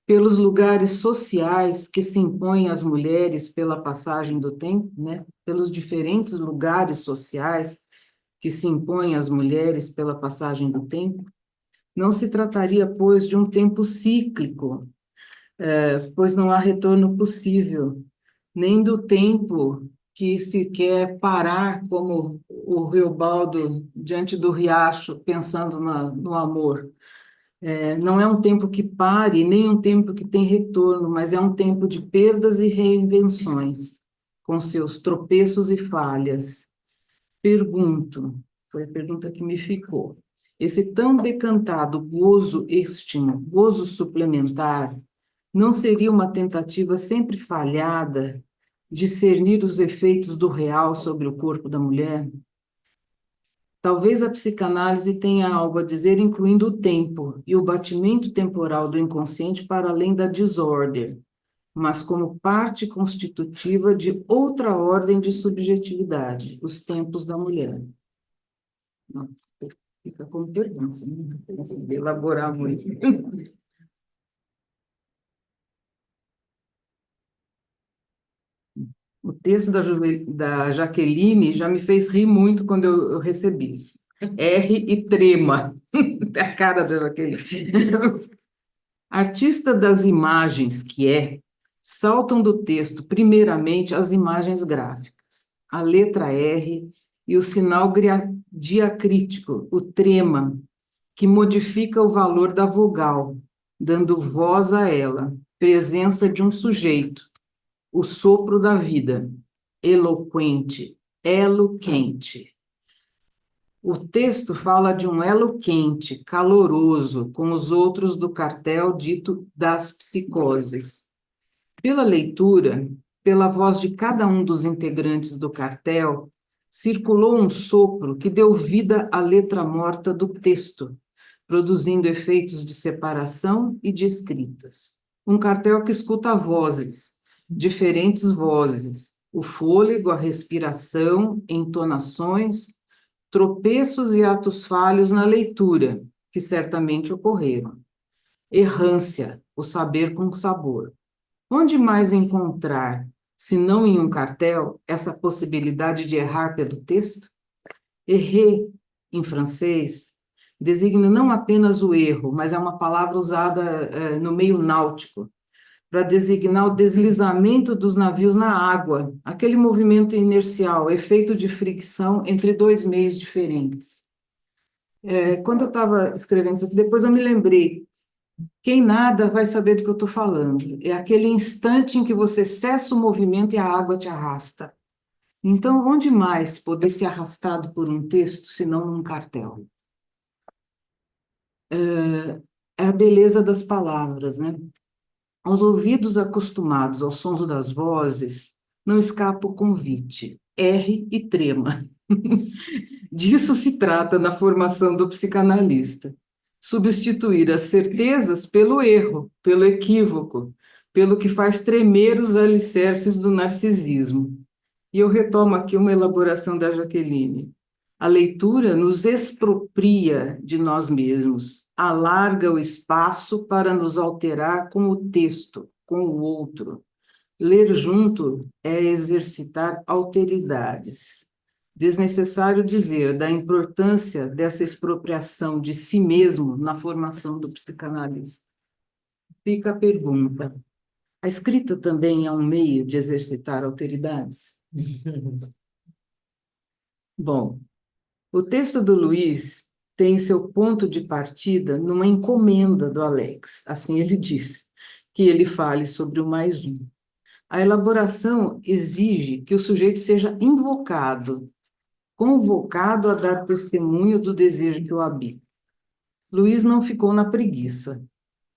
pelos lugares sociais que se impõem às mulheres pela passagem do tempo, né? Pelos diferentes lugares sociais que se impõem às mulheres pela passagem do tempo? Não se trataria, pois, de um tempo cíclico, pois não há retorno possível, nem do tempo que se quer parar, como o Reobaldo diante do riacho, pensando no amor. Não é um tempo que pare, nem um tempo que tem retorno, mas é um tempo de perdas e reinvenções, com seus tropeços e falhas. Pergunto: Foi a pergunta que me ficou. Esse tão decantado gozo ístimo, gozo suplementar, não seria uma tentativa sempre falhada de discernir os efeitos do real sobre o corpo da mulher? Talvez a psicanálise tenha algo a dizer, incluindo o tempo e o batimento temporal do inconsciente para além da desordem, mas como parte constitutiva de outra ordem de subjetividade, os tempos da mulher. Não, fica como pergunta, não consegui elaborar muito. O texto da Jaqueline já me fez rir muito quando eu recebi. R e trema. É a cara da Jaqueline. Artista das imagens que é, saltam do texto primeiramente as imagens gráficas, a letra R e o sinal diacrítico, o trema, que modifica o valor da vogal, dando voz a ela, presença de um sujeito, o sopro da vida, eloquente, elo quente. O texto fala de um elo quente, caloroso, com os outros do cartel dito das psicoses. Pela leitura, pela voz de cada um dos integrantes do cartel, circulou um sopro que deu vida à letra morta do texto, produzindo efeitos de separação e de escritas. Um cartel que escuta vozes, diferentes vozes, o fôlego, a respiração, entonações, tropeços e atos falhos na leitura, que certamente ocorreram. Errância, o saber com sabor. Onde mais encontrar, se não em um cartel, essa possibilidade de errar pelo texto? Errer, em francês, designa não apenas o erro, mas é uma palavra usada no meio náutico, para designar o deslizamento dos navios na água, aquele movimento inercial, efeito de fricção entre dois meios diferentes. Quando eu estava escrevendo isso aqui, depois eu me lembrei, quem nada vai saber do que eu estou falando. É aquele instante em que você cessa o movimento e a água te arrasta. Então, onde mais poder ser arrastado por um texto, se não num cartel? É a beleza das palavras, né? Aos ouvidos acostumados aos sons das vozes, não escapa o convite, erre e trema. Disso se trata na formação do psicanalista. Substituir as certezas pelo erro, pelo equívoco, pelo que faz tremer os alicerces do narcisismo. E eu retomo aqui uma elaboração da Jaqueline. A leitura nos expropria de nós mesmos, alarga o espaço para nos alterar com o texto, com o outro. Ler junto é exercitar alteridades. Desnecessário dizer da importância dessa expropriação de si mesmo na formação do psicanalista. Fica a pergunta: a escrita também é um meio de exercitar alteridades? Bom, o texto do Luiz tem seu ponto de partida numa encomenda do Alex, assim ele diz, que ele fale sobre o mais um. A elaboração exige que o sujeito seja invocado, convocado a dar testemunho do desejo que o habita. Luiz não ficou na preguiça.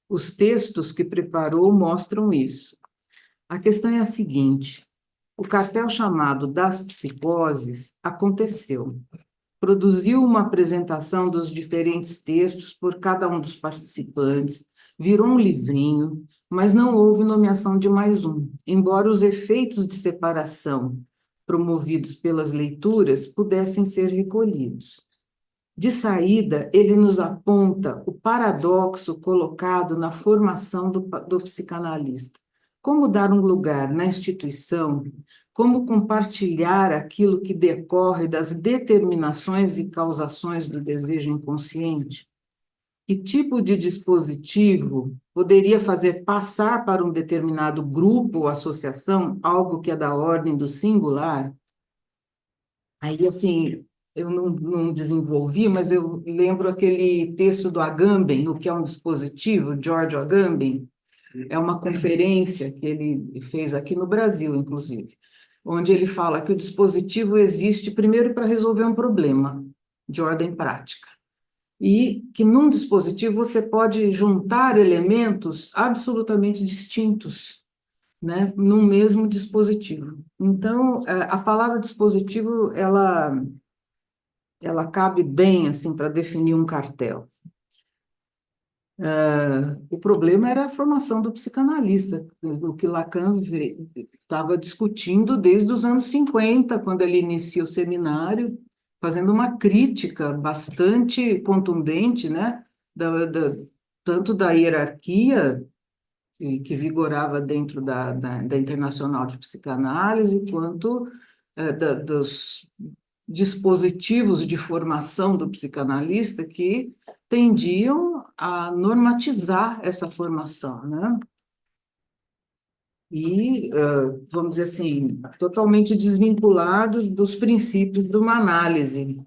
Os textos que preparou mostram isso. A questão é a seguinte: o cartel chamado Das Psicoses aconteceu. Produziu uma apresentação dos diferentes textos por cada um dos participantes, virou um livrinho, mas não houve nomeação de mais um, embora os efeitos de separação promovidos pelas leituras pudessem ser recolhidos. De saída, ele nos aponta o paradoxo colocado na formação do psicanalista. Como dar um lugar na instituição, como compartilhar aquilo que decorre das determinações e causações do desejo inconsciente? Que tipo de dispositivo poderia fazer passar para um determinado grupo ou associação algo que é da ordem do singular? Aí, assim, eu não desenvolvi, mas eu lembro aquele texto do Agamben, o que é um dispositivo, George Agamben. É uma conferência que ele fez aqui no Brasil, inclusive, onde ele fala que o dispositivo existe primeiro para resolver um problema. de ordem prática. E que num dispositivo você pode juntar elementos absolutamente distintos, né, num mesmo dispositivo. Então, a palavra dispositivo, ela cabe bem, assim, para definir um cartel. O problema era a formação do psicanalista, o que Lacan estava discutindo desde os anos 50, quando ele inicia o seminário, fazendo uma crítica bastante contundente, né, tanto da hierarquia que vigorava dentro da Internacional de Psicanálise, quanto dos dispositivos de formação do psicanalista que tendiam a normatizar essa formação, né? E, vamos dizer assim, totalmente desvinculados dos princípios de uma análise.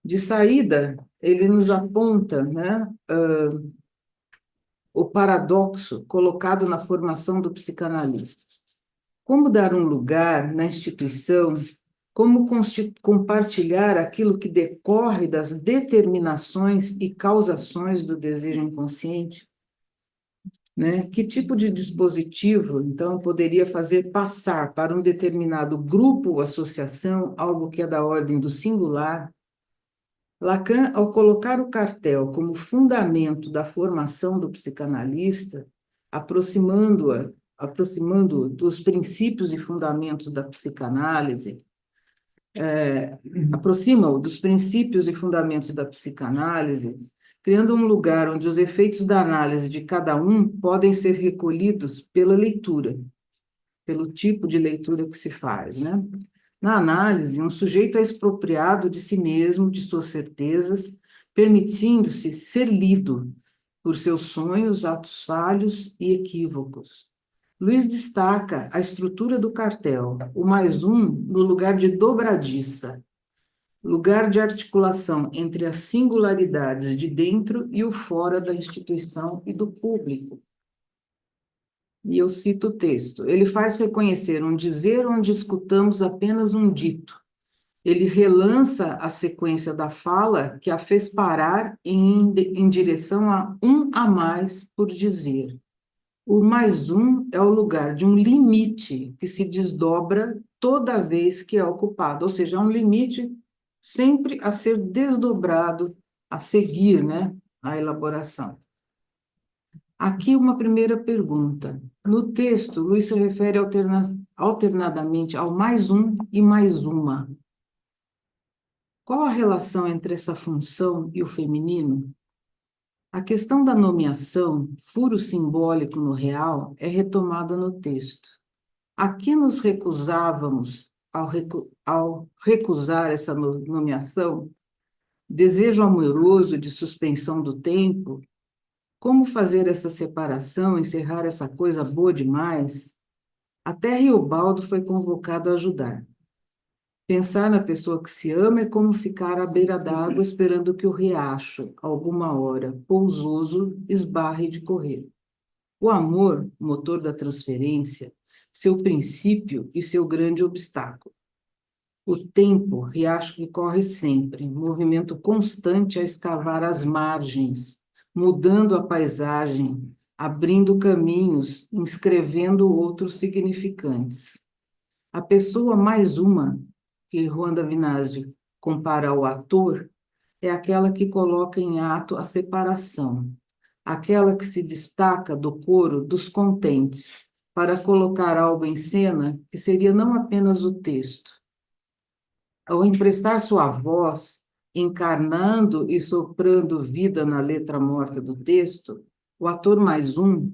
De saída, ele nos aponta, né, o paradoxo colocado na formação do psicanalista. Como dar um lugar na instituição, como compartilhar aquilo que decorre das determinações e causações do desejo inconsciente? Né? Que tipo de dispositivo, então, poderia fazer passar para um determinado grupo ou associação algo que é da ordem do singular? Lacan, ao colocar o cartel como fundamento da formação do psicanalista, aproximando dos princípios e fundamentos da psicanálise, aproxima-o dos princípios e fundamentos da psicanálise, criando um lugar onde os efeitos da análise de cada um podem ser recolhidos pela leitura, pelo tipo de leitura que se faz, né? Na análise, um sujeito é expropriado de si mesmo, de suas certezas, permitindo-se ser lido por seus sonhos, atos falhos e equívocos. Luiz destaca a estrutura do cartel, o mais um no lugar de dobradiça, lugar de articulação entre as singularidades de dentro e o fora da instituição e do público. E eu cito o texto. Ele faz reconhecer um dizer onde escutamos apenas um dito. Ele relança a sequência da fala que a fez parar em direção a um a mais por dizer. O mais um é o lugar de um limite que se desdobra toda vez que é ocupado, ou seja, é um limite sempre a ser desdobrado, a seguir, né, a elaboração. Aqui uma primeira pergunta. No texto, Luiz se refere alternadamente ao mais um e mais uma. Qual a relação entre essa função e o feminino? A questão da nomeação, furo simbólico no real, é retomada no texto. A que nos recusávamos ao recusar essa nomeação? Desejo amoroso de suspensão do tempo? Como fazer essa separação, encerrar essa coisa boa demais? Até Riobaldo foi convocado a ajudar. Pensar na pessoa que se ama é como ficar à beira d'água esperando que o riacho, alguma hora, pousoso, esbarre de correr. O amor, motor da transferência, seu princípio e seu grande obstáculo. O tempo, riacho que corre sempre, movimento constante a escavar as margens, mudando a paisagem, abrindo caminhos, inscrevendo outros significantes. A pessoa mais uma, que Juan Davinasio compara ao ator, é aquela que coloca em ato a separação, aquela que se destaca do coro dos contentes, para colocar algo em cena que seria não apenas o texto. Ao emprestar sua voz, encarnando e soprando vida na letra morta do texto, o ator mais um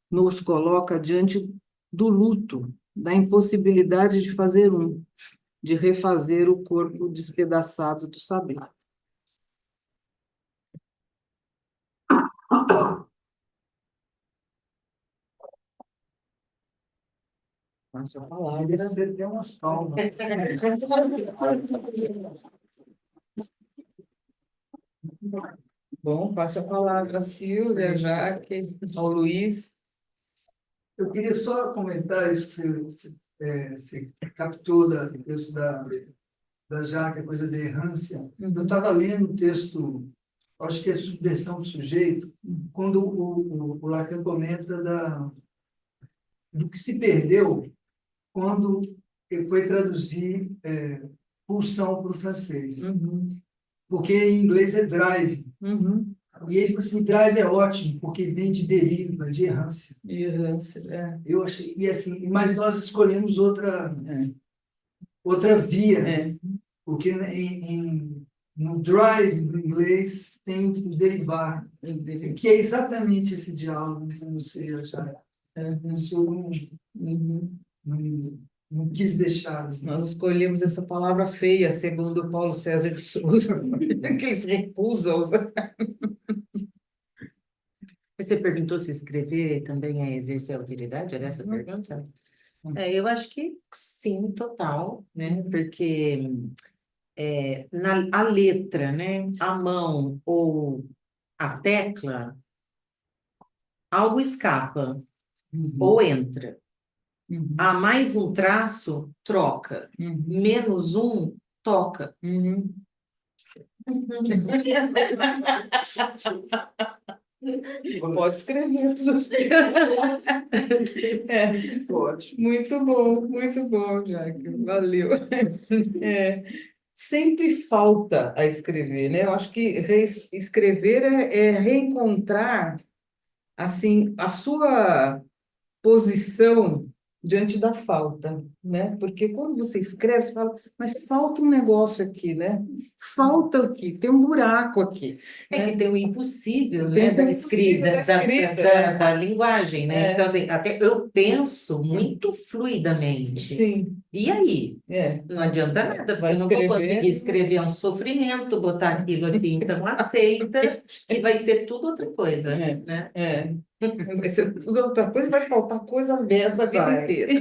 nos coloca diante do luto, da impossibilidade de fazer um, de refazer o corpo despedaçado do saber. Passa a palavra. Você deu umas palmas. Bom, passo a palavra à Silvia, Jaque, ao Luiz. Eu queria só comentar isso que você captou do texto da Jaque, a coisa da errância. Eu estava lendo o texto, acho que é Subversão do Sujeito, quando o Lacan comenta do que se perdeu quando ele foi traduzir pulsão para o francês. Porque em inglês é drive. E ele falou assim, drive é ótimo, porque vem de deriva, de errância. Eu achei, e assim, mas nós escolhemos outra via, porque no drive do inglês tem o derivar, que é exatamente esse diálogo que você já não quis deixar. Nós escolhemos essa palavra feia, segundo o Paulo César de Souza, que eles recusam usar. Você perguntou se escrever também é exercer autoridade? Era essa a pergunta? Eu acho que sim, total, né? Porque a letra, né? A mão ou a tecla, algo escapa ou entra. Há mais um traço, troca. Menos um, toca. Pode escrever tudo. Pode. Muito bom, Jaque. Valeu. Sempre falta a escrever, né? Eu acho que escrever é reencontrar assim a sua posição diante da falta, né? Porque quando você escreve, você fala, mas falta um negócio aqui, né? Falta aqui, tem um buraco aqui. É que tem o impossível, Tem né, o da impossível da escrita, da linguagem, né? Então, assim, até eu penso muito fluidamente. Sim, E aí? Não adianta nada, porque Vai eu não vou escrever. conseguir escrever um sofrimento, botar aquilo aqui, então aceita, e vai ser tudo outra coisa, né? Vai ser tudo outra coisa, vai faltar coisa dessa a vida Vai. inteira.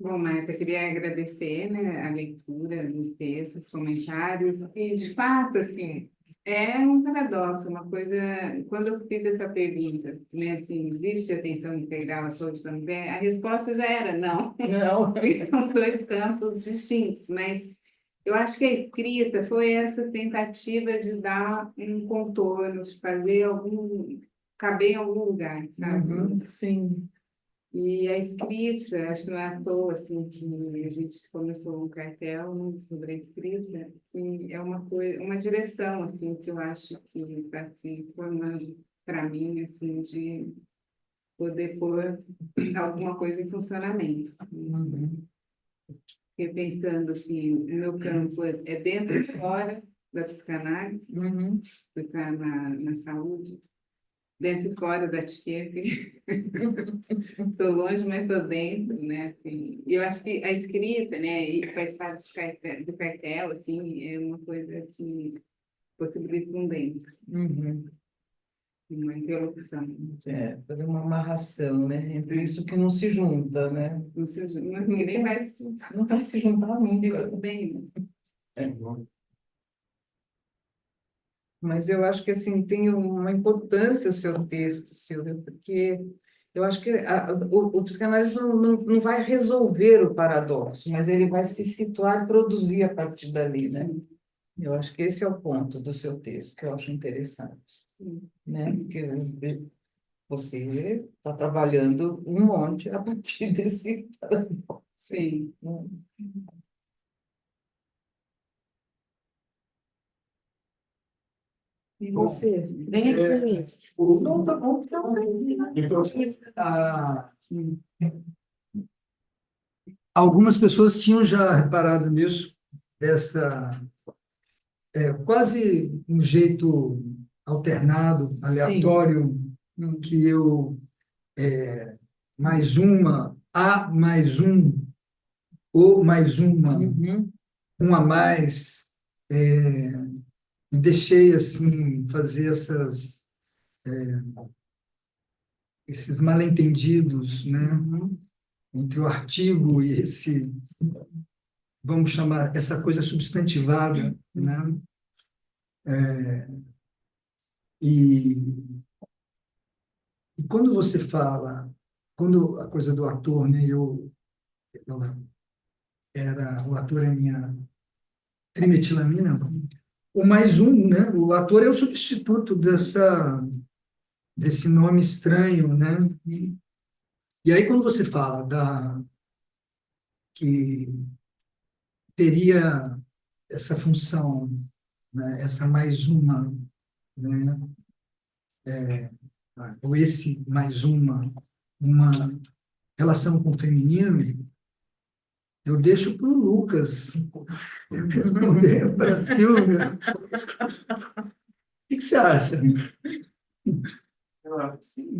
Bom, Marta, queria agradecer, né, a leitura do texto, os comentários, e de fato, assim, é um paradoxo, uma coisa, quando eu fiz essa pergunta, né, assim, existe atenção integral à saúde da mulher? A resposta já era não, Não. são dois campos distintos, mas eu acho que a escrita foi essa tentativa de dar um contorno, de fazer caber em algum lugar, sabe? Sim. E a escrita, acho que não é à toa assim, que a gente começou um cartel, né, sobre a escrita, e é uma coisa, uma direção assim, que eu acho que está se formando para mim, assim, de poder pôr alguma coisa em funcionamento. Porque pensando assim, o meu campo é dentro e fora da psicanálise, porque está na saúde, dentro e fora da TIEP. Estou longe, mas estou dentro, né? Assim, e eu acho que a escrita, né, e participar do cartel, assim, é uma coisa que possibilita um dentro, uma interlocução. Fazer uma amarração, né? Entre isso que não se junta, né? Não se, ninguém vai se Não vai se juntar e nunca. tudo bem. Mas eu acho que assim tem uma importância o seu texto, Silvia, porque eu acho que o psicanálise não vai resolver o paradoxo, mas ele vai se situar e produzir a partir dali, né? Eu acho que esse é o ponto do seu texto, que eu acho interessante, né? Porque você está trabalhando um monte a partir desse paradoxo. Sim. Né? E você? Vem aqui, Luiz. Não, tá bom. Ah, algumas pessoas tinham já reparado nisso, quase um jeito alternado, aleatório, que eu mais uma, a mais um, ou mais uma, um a mais, e deixei assim fazer esses mal-entendidos, né, entre o artigo e vamos chamar essa coisa substantivada, né? E, e quando você fala, quando a coisa do ator, né, eu o ator é minha trimetilamina. O mais um, né? O ator é o substituto desse nome estranho, né? E aí, quando você fala que teria essa função, né? Essa mais uma, né? Ou esse mais uma relação com o feminino, eu deixo para o Lucas responder para a Silvia. O que você acha? Eu acho que sim.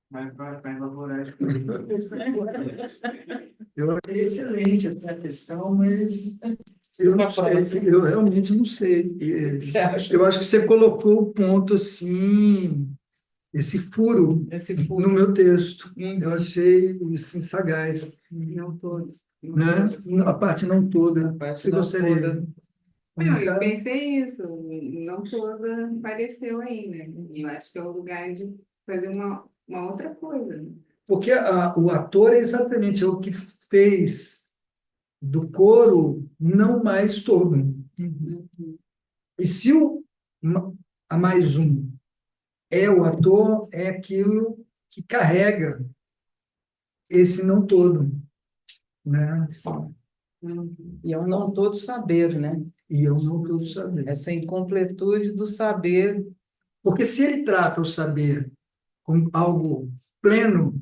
Mas para elaborar isso. Eu achei excelente essa questão, mas eu não sei, eu realmente não sei. Você acha Eu acho que você colocou o ponto assim, esse furo esse no furo? meu texto. Eu achei assim, sagaz, Não todos. né? A parte não toda. parte Você não gostaria toda. de Não, eu comentar? pensei isso, não toda apareceu aí, né? E eu acho que é o lugar de fazer uma outra coisa, né? Porque o ator é exatamente o que fez do coro não mais todo. E se a mais um é o ator, é aquilo que carrega esse não todo, né? E é um não todo saber, né? E eu não todo saber. Essa incompletude do saber. Porque se ele trata o saber como algo pleno,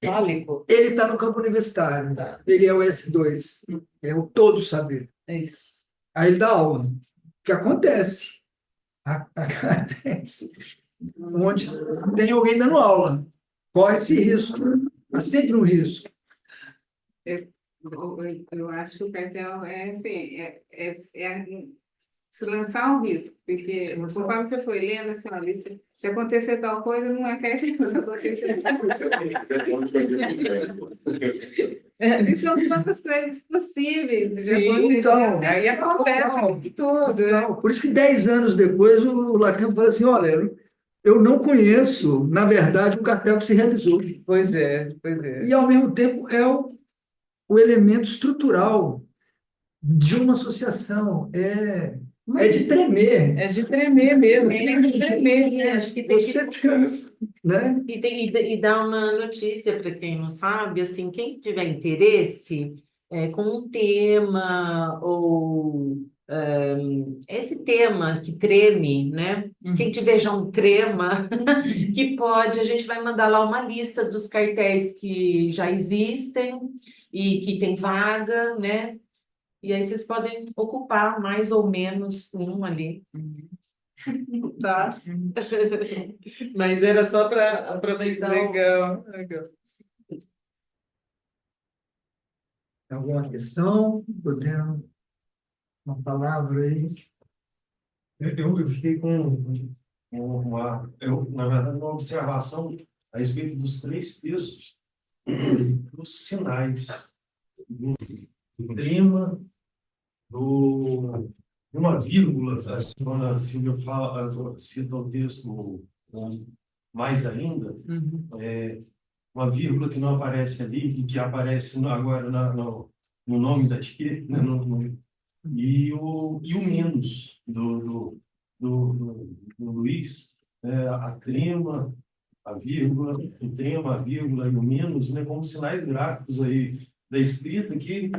Fálico. ele está no campo universitário. Tá. Ele é o S2, é o todo saber. É isso. Aí ele dá aula. O que acontece? Acontece. Onde tem alguém dando aula. Corre esse risco. Há sempre um risco. Eu acho que o cartel é assim, se lançar um risco, porque Se lançar- conforme você foi lendo, assim, olha, se acontecer tal coisa, não é cartel, se acontecer tal coisa. E são tantas coisas possíveis de Sim, acontecer. então, Aí acontece Total. tudo, né? Por isso que 10 anos depois o Lacan fala assim, olha, eu não conheço, na verdade, o cartel que se realizou. Pois é, pois é. E, ao mesmo tempo, é o elemento estrutural de uma associação. É de tremer. É de tremer mesmo, tem que tremer. Acho que tem que Você tem, né? E dar uma notícia para quem não sabe, assim, quem tiver interesse com um tema ou esse tema que treme, né? Quem tiver já um trema, que pode, a gente vai mandar lá uma lista dos cartéis que já existem e que tem vaga, né? E aí vocês podem ocupar mais ou menos um ali. Tá? Mas era só para aproveitar. Legal, legal. Alguma questão? Podemos uma palavra aí? Eu fiquei com na verdade, uma observação a respeito dos três textos, dos sinais, do trema, de uma vírgula, assim, quando a Silvia cita o texto mais ainda, uma vírgula que não aparece ali e que aparece agora no nome da tia, né, e o menos do Luiz, a trema, a vírgula, o trema, a vírgula e o menos, né, como sinais gráficos aí da escrita que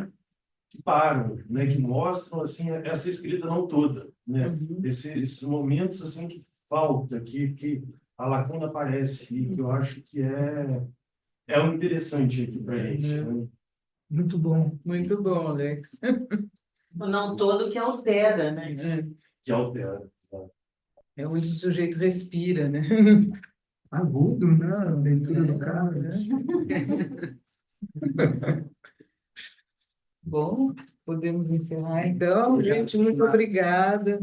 param, né, que mostram assim essa escrita não toda, né, esses momentos assim que falta, que a lacuna aparece e que eu acho que é o interessante aqui para a gente. Né? Muito bom. Muito bom, Alex. O não todo que altera, né? Que altera. É onde o sujeito respira, né? Agudo, né? A leitura do cara, né? Bom, podemos encerrar então. Gente, muito obrigada.